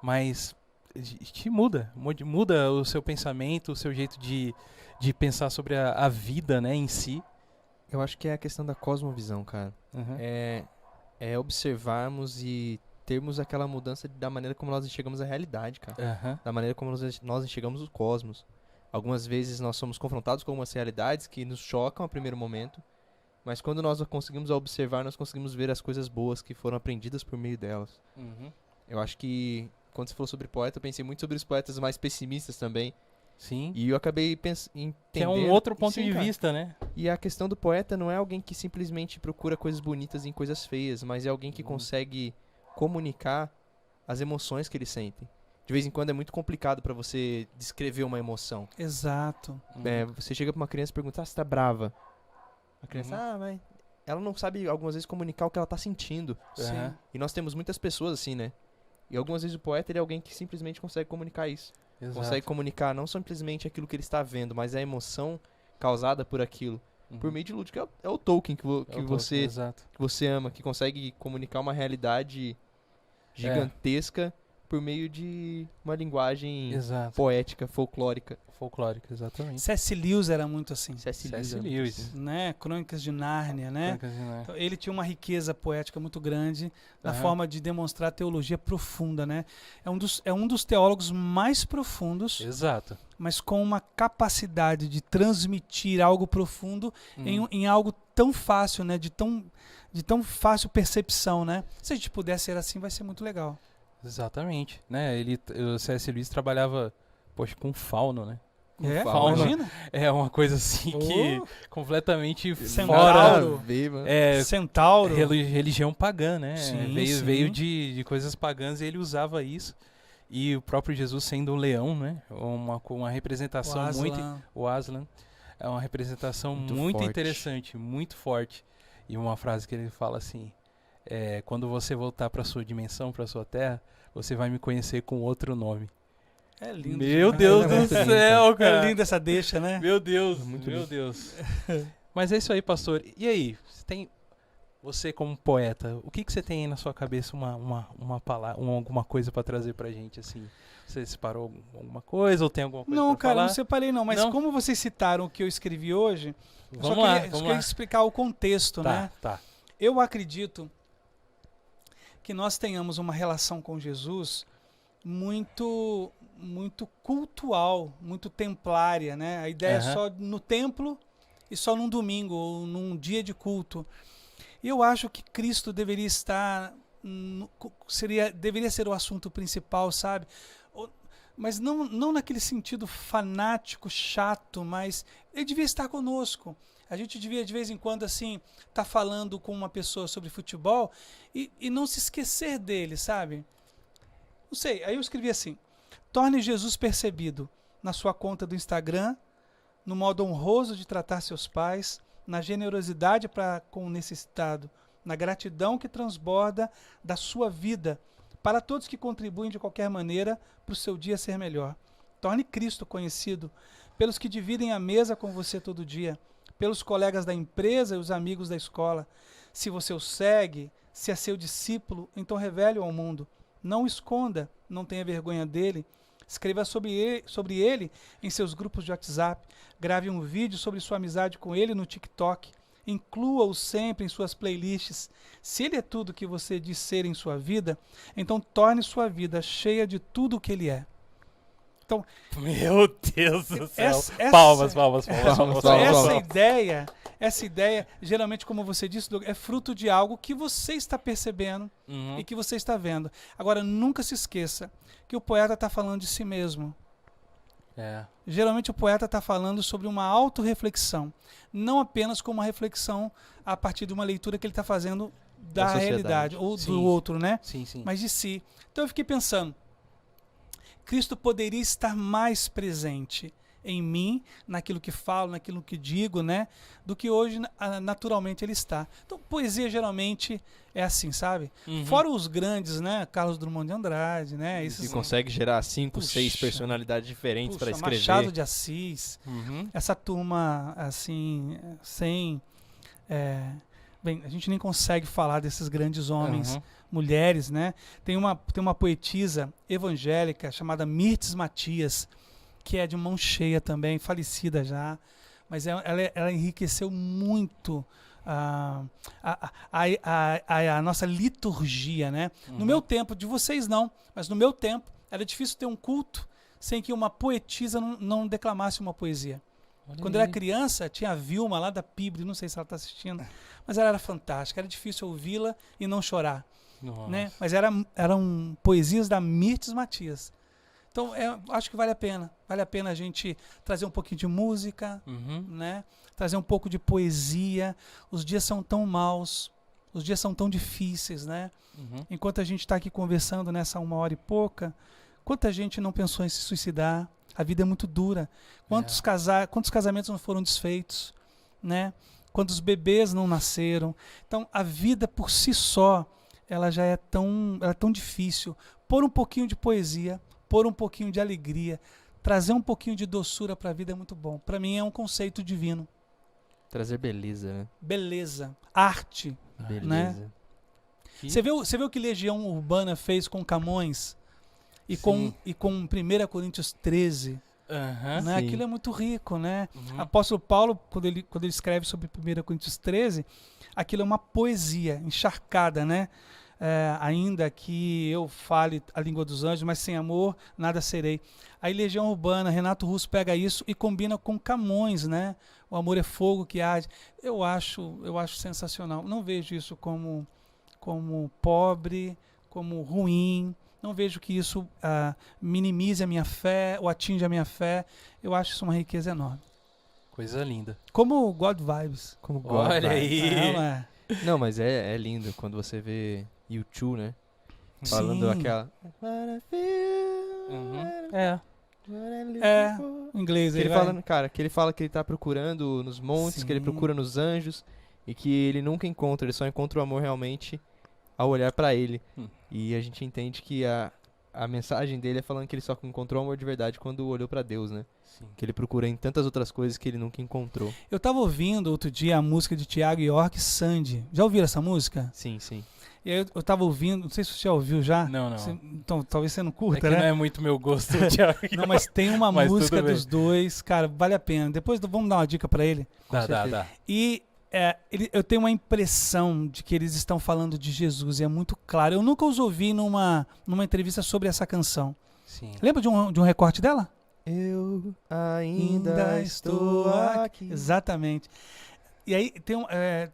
Mas te muda o seu pensamento, o seu jeito de pensar sobre a vida, né, em si. Eu acho que é a questão da cosmovisão, cara. Uhum. É observarmos e termos aquela mudança da maneira como nós enxergamos a realidade, cara. Aham. Da maneira como nós enxergamos o cosmos. Algumas vezes nós somos confrontados com algumas realidades que nos chocam a primeiro momento, mas quando nós conseguimos observar, nós conseguimos ver as coisas boas que foram aprendidas por meio delas. Uhum. Eu acho que, quando você falou sobre poeta, eu pensei muito sobre os poetas mais pessimistas também, Sim. e eu acabei entendendo... Que é um outro ponto Sim, de cara. vista, né? E a questão do poeta não é alguém que simplesmente procura coisas bonitas em coisas feias, mas é alguém que consegue comunicar as emoções que ele sente. De vez em quando é muito complicado pra você descrever uma emoção. Exato. Uhum. Você chega pra uma criança e pergunta, você tá brava? A criança, Uhum. mas... Ela não sabe, algumas vezes, comunicar o que ela tá sentindo. Aham. E nós temos muitas pessoas assim, né? E algumas vezes o poeta, ele é alguém que simplesmente consegue comunicar isso. Exato. Consegue comunicar não simplesmente aquilo que ele está vendo, mas a emoção causada por aquilo. Uhum. Por meio de lúdico. É o Tolkien que É o Tolkien, você... Exato. que você ama, que consegue comunicar uma realidade gigantesca por meio de uma linguagem Exato. poética, folclórica. Folclórico, exatamente. C.S. Lewis era muito assim, C.S. C.S. Lewis. Lewis. né? Crônicas de Nárnia, né? Então, ele tinha uma riqueza poética muito grande na Aham. forma de demonstrar teologia profunda, né? É um dos teólogos mais profundos, Exato. mas com uma capacidade de transmitir algo profundo em algo tão fácil, né? De tão fácil percepção, né? Se a gente puder ser assim, vai ser muito legal. Exatamente, né? O C.S. Lewis trabalhava, poxa, com fauno, né? fauna. Imagina. É uma coisa assim que completamente Centauro. fora Centauro. religião pagã, né? Sim, veio sim. de coisas pagãs e ele usava isso. E o próprio Jesus sendo um leão, né? Uma representação O muito... Aslan. O Aslan. É uma representação Muito muito forte. interessante, muito forte. E uma frase que ele fala assim, quando você voltar para sua dimensão, para sua terra, você vai me conhecer com outro nome. É lindo. Meu demais. Deus É do muito lindo, céu, cara. É linda essa deixa, né? Meu Deus, Muito meu lindo. Deus. Mas é isso aí, pastor. E aí, você tem você como poeta, o que você tem aí na sua cabeça, uma palavra, alguma coisa pra trazer pra gente, assim? Você separou alguma coisa ou tem alguma coisa Não, pra cara, falar? não separei não, mas Não? como vocês citaram o que eu escrevi hoje, Vamos lá, só vamos queria lá. explicar o contexto, né? Tá. Eu acredito que nós tenhamos uma relação com Jesus muito cultual, muito templária, né? A ideia é só no templo e só num domingo ou num dia de culto. E eu acho que Cristo deveria estar deveria ser o assunto principal, sabe? Mas não naquele sentido fanático, chato, mas ele devia estar conosco. A gente devia, de vez em quando, assim, estar falando com uma pessoa sobre futebol e não se esquecer dele, sabe? Não sei, aí eu escrevi assim: torne Jesus percebido na sua conta do Instagram, no modo honroso de tratar seus pais, na generosidade para com o necessitado, na gratidão que transborda da sua vida para todos que contribuem de qualquer maneira para o seu dia ser melhor. Torne Cristo conhecido pelos que dividem a mesa com você todo dia, pelos colegas da empresa e os amigos da escola. Se você o segue, se é seu discípulo, então revele-o ao mundo. Não o esconda, não tenha vergonha dele. Escreva sobre ele em seus grupos de WhatsApp. Grave um vídeo sobre sua amizade com ele no TikTok. Inclua-o sempre em suas playlists. Se ele é tudo que você diz ser em sua vida, então torne sua vida cheia de tudo o que ele é. Então, meu Deus do céu. Palmas. Essa ideia, geralmente, como você disse, Douglas, é fruto de algo que você está percebendo e que você está vendo. Agora, nunca se esqueça que o poeta está falando de si mesmo. Geralmente o poeta está falando sobre uma autorreflexão, não apenas como uma reflexão a partir de uma leitura que ele está fazendo da realidade ou do outro, né? Sim. Mas de si. Então eu fiquei pensando, Cristo poderia estar mais presente em mim, naquilo que falo, naquilo que digo, né? Do que hoje naturalmente ele está. Então, poesia geralmente é assim, sabe? Fora os grandes, né? Carlos Drummond de Andrade, né? Que consegue gerar 5, 6 personalidades diferentes para escrever. Machado de Assis. Essa turma, assim, sem... bem, a gente nem consegue falar desses grandes homens, mulheres, né? Tem uma poetisa evangélica chamada Mirtes Matias, que é de mão cheia também, falecida já, mas ela enriqueceu muito a nossa liturgia, né? No meu tempo, de vocês não, mas no meu tempo, era difícil ter um culto sem que uma poetisa não declamasse uma poesia. Quando eu era criança, tinha a Vilma lá da Pibre, não sei se ela está assistindo, mas ela era fantástica, era difícil ouvi-la e não chorar. Né? Mas eram poesias da Mirtes Matias. Então, acho que vale a pena a gente trazer um pouquinho de música, né? Trazer um pouco de poesia. Os dias são tão maus, os dias são tão difíceis, né? Enquanto a gente está aqui conversando nessa 1h e pouca, quanta gente não pensou em se suicidar? A vida é muito dura. Quantos casamentos não foram desfeitos, né? Quantos bebês não nasceram? Então, a vida por si só, ela já é tão difícil. Pôr um pouquinho de poesia, pôr um pouquinho de alegria, trazer um pouquinho de doçura para a vida é muito bom. Para mim é um conceito divino. Trazer beleza, né? Beleza, arte, beleza. Né? Você vê o que Legião Urbana fez com Camões e com 1 Coríntios 13? Né? Aquilo é muito rico, né? Apóstolo Paulo, quando ele escreve sobre 1 Coríntios 13, aquilo é uma poesia encharcada, né? Ainda que eu fale a língua dos anjos, mas sem amor nada serei. Aí Legião Urbana, Renato Russo pega isso e combina com Camões, né? O amor é fogo que arde. Eu acho sensacional. Não vejo isso como pobre, como ruim. Não vejo que isso minimize a minha fé ou atinja a minha fé. Eu acho isso uma riqueza enorme. Coisa linda. Como God Vibes. Olha aí. Não, mas é lindo quando você vê U2, né? Falando aquela... Em inglês. Que ele fala que ele tá procurando nos montes, que ele procura nos anjos e que ele nunca encontra, ele só encontra o amor realmente ao olhar pra ele. E a gente entende que a a mensagem dele é falando que ele só encontrou o amor de verdade quando olhou pra Deus, né? Sim. Que ele procura em tantas outras coisas que ele nunca encontrou. Eu tava ouvindo outro dia a música de Thiago York, Sandy. Já ouviram essa música? Sim, sim. E aí eu tava ouvindo, não sei se você já ouviu já. Não. Então, talvez você não É curta, que né? não é muito meu gosto, Thiago. Não, mas tem uma Mas música tudo bem. dos dois, cara, vale a pena. Depois vamos dar uma dica pra ele. Dá. E eu tenho uma impressão de que eles estão falando de Jesus, e é muito claro. Eu nunca os ouvi numa entrevista sobre essa canção. Sim. Lembra de um recorte dela? Eu ainda estou aqui. Exatamente. E aí tem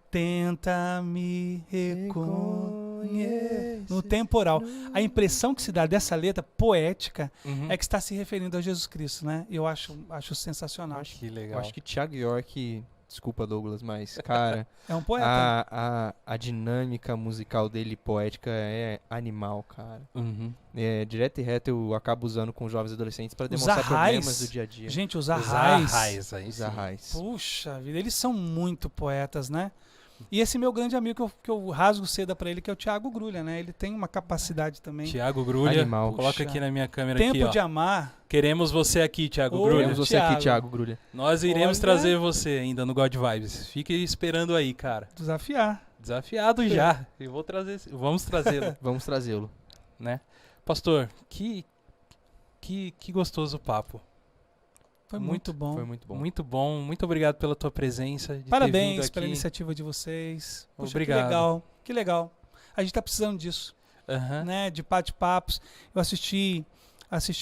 tenta me reconhecer no temporal. A impressão que se dá dessa letra poética Uhum. é que está se referindo a Jesus Cristo, né? Eu acho sensacional. Que Eu legal. acho que Thiago York, desculpa Douglas, mas, cara, É um poeta. a dinâmica musical dele, poética, é animal, cara. Uhum. Direto e reto eu acabo usando com jovens e adolescentes para Os demonstrar arrais, problemas do dia a dia. Gente, os Os arrais. arrais aí, Os sim. arrais. Puxa vida, eles são muito poetas, né? E esse meu grande amigo que eu rasgo seda pra ele, que é o Thiago Grulha, né? Ele tem uma capacidade também. Thiago Grulha, Animal. coloca Puxa. aqui na minha câmera Tempo aqui, ó. de amar. Queremos você aqui, Thiago Ô, Grulha. Queremos você aqui, Thiago. Thiago Grulha. Nós iremos Olha. trazer você ainda no God Vibes. Fique esperando aí, cara. Desafiar. Desafiado já. Eu vou trazer, vamos trazê-lo, Vamos trazê-lo. né? Pastor, que gostoso papo. Foi muito bom. Foi muito bom. Muito bom. Muito obrigado pela tua presença. De ter vindo Parabéns aqui. pela iniciativa de vocês. Poxa, Obrigado. Que legal. Que legal. A gente tá precisando disso, Aham. né? De bate-papos. Eu assisti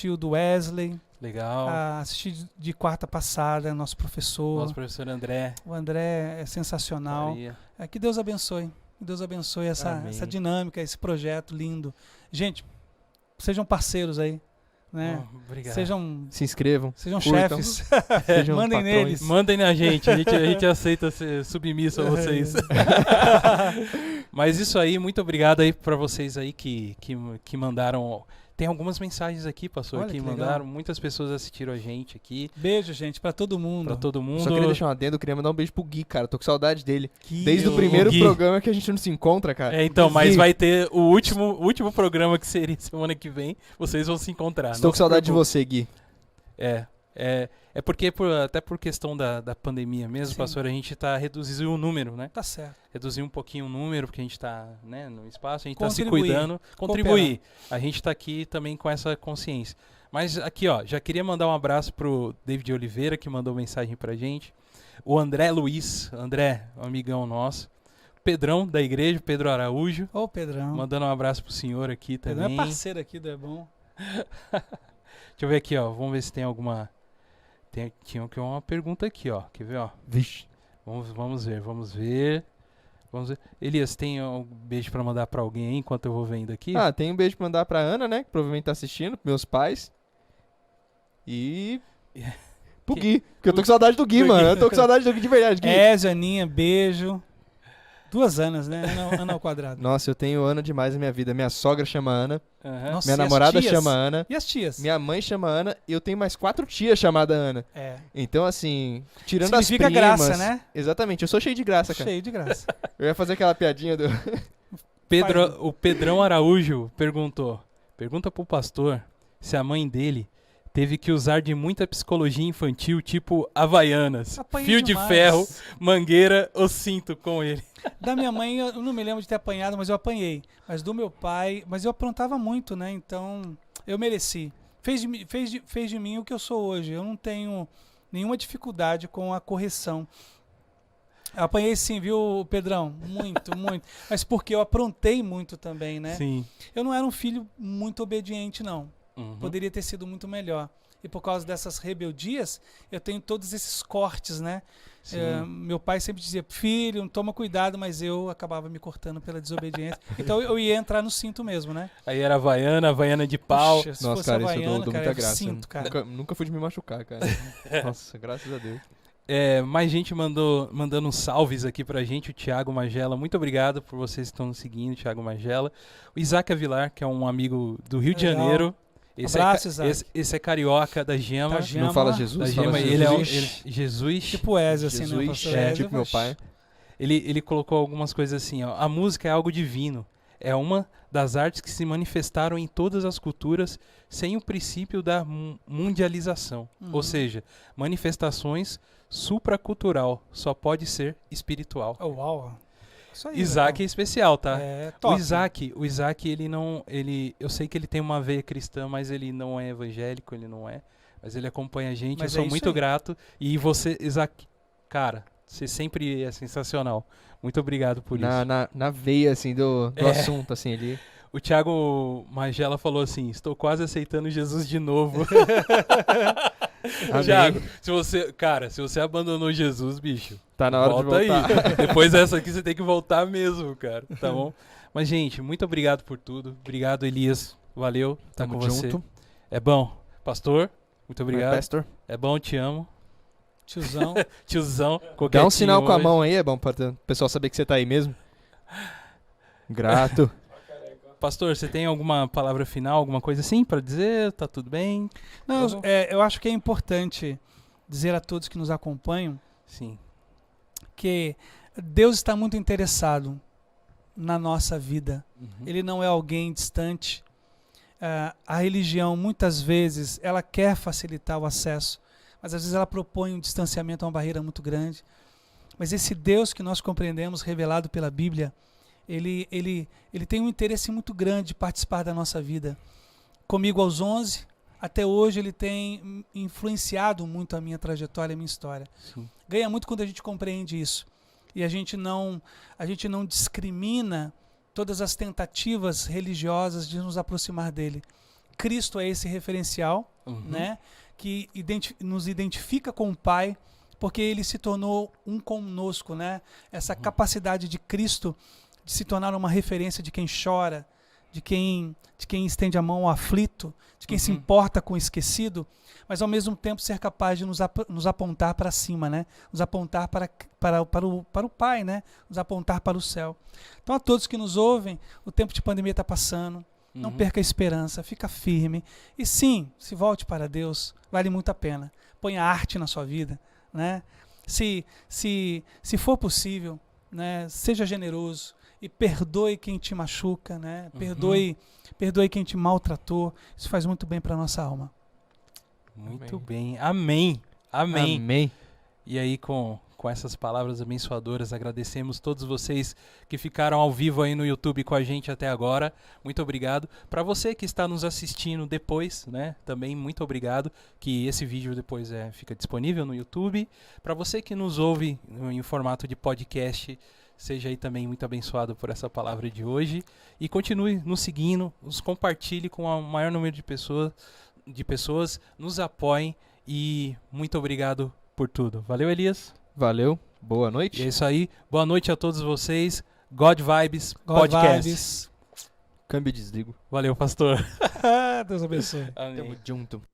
o do Wesley, Legal. assisti de quarta passada, nosso professor. Nosso professor André. O André é sensacional. Maria. Que Deus abençoe. Que Deus abençoe Amém. essa dinâmica, esse projeto lindo. Gente, sejam parceiros aí, né? Oh, obrigado. Sejam Se inscrevam. Sejam curtam, chefes. Sejam Mandem patrões. neles. Mandem na gente, a gente aceita ser submisso a vocês. Mas isso aí, muito obrigado aí pra vocês aí que mandaram. Tem algumas mensagens aqui, pastor, Olha que que legal. mandaram. Muitas pessoas assistiram a gente aqui. Beijo, gente, pra todo mundo. Pra todo mundo. Só queria deixar um adendo, eu queria mandar um beijo pro Gui, cara. Tô com saudade dele. Que Desde o o primeiro Gui. programa que a gente não se encontra, cara. É, então, mas Gui, vai ter o último programa que seria semana que vem. Vocês vão se encontrar. Estou Não com se saudade de preocupe. você, Gui. É porque, até por questão da pandemia mesmo, Sim. pastor, a gente tá reduzindo o número, né? Tá certo. Reduzir um pouquinho o número, porque a gente tá, né, no espaço, a gente tá se Contribuir. cuidando. Contribuir. A gente tá aqui também com essa consciência. Mas aqui, ó, já queria mandar um abraço pro David Oliveira, que mandou mensagem pra gente. O André Luiz, um amigão nosso. Pedrão, da igreja, Pedro Araújo, Ô, Pedrão. mandando um abraço pro senhor aqui Pedrão também. é parceiro aqui do É Bom. Deixa eu ver aqui, ó. Vamos ver se tem alguma... Tinha uma pergunta aqui, ó. Quer ver, ó? Vixe. Vamos ver. Elias, tem um beijo pra mandar pra alguém aí enquanto eu vou vendo aqui? Ah, tem um beijo pra mandar pra Ana, né? Que provavelmente tá assistindo, pros meus pais. E... pro Gui. Porque eu tô com saudade do Gui, Do mano. Gui. Eu tô com saudade do Gui de verdade, Gui. Janinha, beijo. 2 Anas, né? Ana ao quadrado. Nossa, eu tenho Ana demais na minha vida. Minha sogra chama Ana. Aham. Nossa, Minha e as namorada tias? chama Ana. E as tias? Minha mãe chama Ana. E eu tenho mais 4 tias chamadas Ana. É. Então, assim, tirando Significa as primas... graça, né? Exatamente. Eu sou cheio de graça, cara. Cheio de graça. Eu ia fazer aquela piadinha do... O Pedrão Araújo pergunta pro pastor se a mãe dele teve que usar de muita psicologia infantil, tipo Havaianas, Apanhei fio demais. de ferro, mangueira ou cinto com ele. Da minha mãe, eu não me lembro de ter apanhado, mas eu apanhei. Mas do meu pai, mas eu aprontava muito, né? Então, eu mereci. Fez de mim o que eu sou hoje. Eu não tenho nenhuma dificuldade com a correção. Eu apanhei sim, viu, Pedrão? Muito, muito. Mas porque eu aprontei muito também, né? Sim. Eu não era um filho muito obediente, não. Uhum. Poderia ter sido muito melhor. E por causa dessas rebeldias, eu tenho todos esses cortes, né? Sim. Meu pai sempre dizia, filho, toma cuidado, mas eu acabava me cortando pela desobediência. Então eu ia entrar no cinto mesmo, né? Aí era Havaiana de pau. Puxa, se Nossa, fosse cara, isso eu havaiana, dou cara, muita eu graça. sinto, cara. Nunca fui de me machucar, cara. Nossa, graças a Deus. Mais gente mandando uns salves aqui pra gente. O Thiago Magela, muito obrigado por vocês que estão nos seguindo, Thiago Magela. O Isaac Avilar, que é um amigo do Rio de Legal. Janeiro. Abraço, Isaac. Esse é carioca da Gema. Da Gema. Não fala Da Jesus? Gema, Fala ele é Jesus. Jesus. Tipo Ezio, assim, né? Jesus, pastor é, Ezio, tipo meu mas- pai. Ele colocou algumas coisas assim, ó. A música é algo divino. é uma das artes que se manifestaram em todas as culturas sem o princípio da mundialização. Ou seja, manifestações supracultural, só pode ser espiritual. Oh, uau. Isso aí, Isaac é especial, tá? top. O Isaac, eu sei que ele tem uma veia cristã, mas ele não é evangélico, ele não é. Mas ele acompanha a gente, Mas eu é sou isso muito aí. grato. E você, Isaac, cara, você sempre é sensacional. Muito obrigado por isso. Na veia, assim, do assunto, assim, ele... O Thiago Magela falou assim, estou quase aceitando Jesus de novo. Thiago, se você abandonou Jesus, bicho, tá na hora volta de voltar. aí. Depois dessa aqui você tem que voltar mesmo, cara. Tá bom? Mas, gente, muito obrigado por tudo. Obrigado, Elias. Valeu. Tá Tamo com você. junto. É bom. Pastor, muito obrigado. Pastor. É bom, te amo. Tiozão. Tiozão. Dá um sinal com a hoje. mão aí, é bom pra o pessoal saber que você tá aí mesmo. Grato. Pastor, você tem alguma palavra final, alguma coisa assim pra dizer? Tá tudo bem? Não, Tá bom? eu acho que é importante dizer a todos que nos acompanham Sim. que Deus está muito interessado na nossa vida. Uhum. Ele não é alguém distante. A religião, muitas vezes, ela quer facilitar o acesso, mas às vezes ela propõe um distanciamento, uma barreira muito grande. Mas esse Deus que nós compreendemos, revelado pela Bíblia, ele tem um interesse muito grande de participar da nossa vida. Comigo aos 11, até hoje ele tem influenciado muito a minha trajetória, a minha história. Sim. Ganha muito quando a gente compreende isso. E a gente não discrimina todas as tentativas religiosas de nos aproximar dele. Cristo é esse referencial, né, que nos identifica com o Pai, porque ele se tornou um conosco, né? Essa capacidade de Cristo de se tornar uma referência de quem chora, de quem estende a mão ao aflito, de quem se importa com o esquecido, mas ao mesmo tempo ser capaz de nos apontar para cima, né? Nos apontar para o Pai, né? Nos apontar para o céu. Então, a todos que nos ouvem, o tempo de pandemia está passando, não perca a esperança, fica firme. E sim, se volte para Deus, vale muito a pena. Ponha arte na sua vida, né? Se for possível, né? Seja generoso e perdoe quem te machuca, né? Perdoe quem te maltratou. Isso faz muito bem para nossa alma. Muito bem. Amém. Amém. Amém. E aí, com essas palavras abençoadoras, agradecemos todos vocês que ficaram ao vivo aí no YouTube com a gente até agora. Muito obrigado. Para você que está nos assistindo depois, né? Também muito obrigado, que esse vídeo depois fica disponível no YouTube. Para você que nos ouve em formato de podcast, seja aí também muito abençoado por essa palavra de hoje. E continue nos seguindo, nos compartilhe com o maior número de pessoas, nos apoiem e muito obrigado por tudo. Valeu, Elias. Valeu. Boa E é noite. isso aí. Boa noite a todos vocês. God Vibes Podcast. Vibes. Câmbio e desligo. Valeu, pastor. Deus abençoe. Amém. Tamo junto.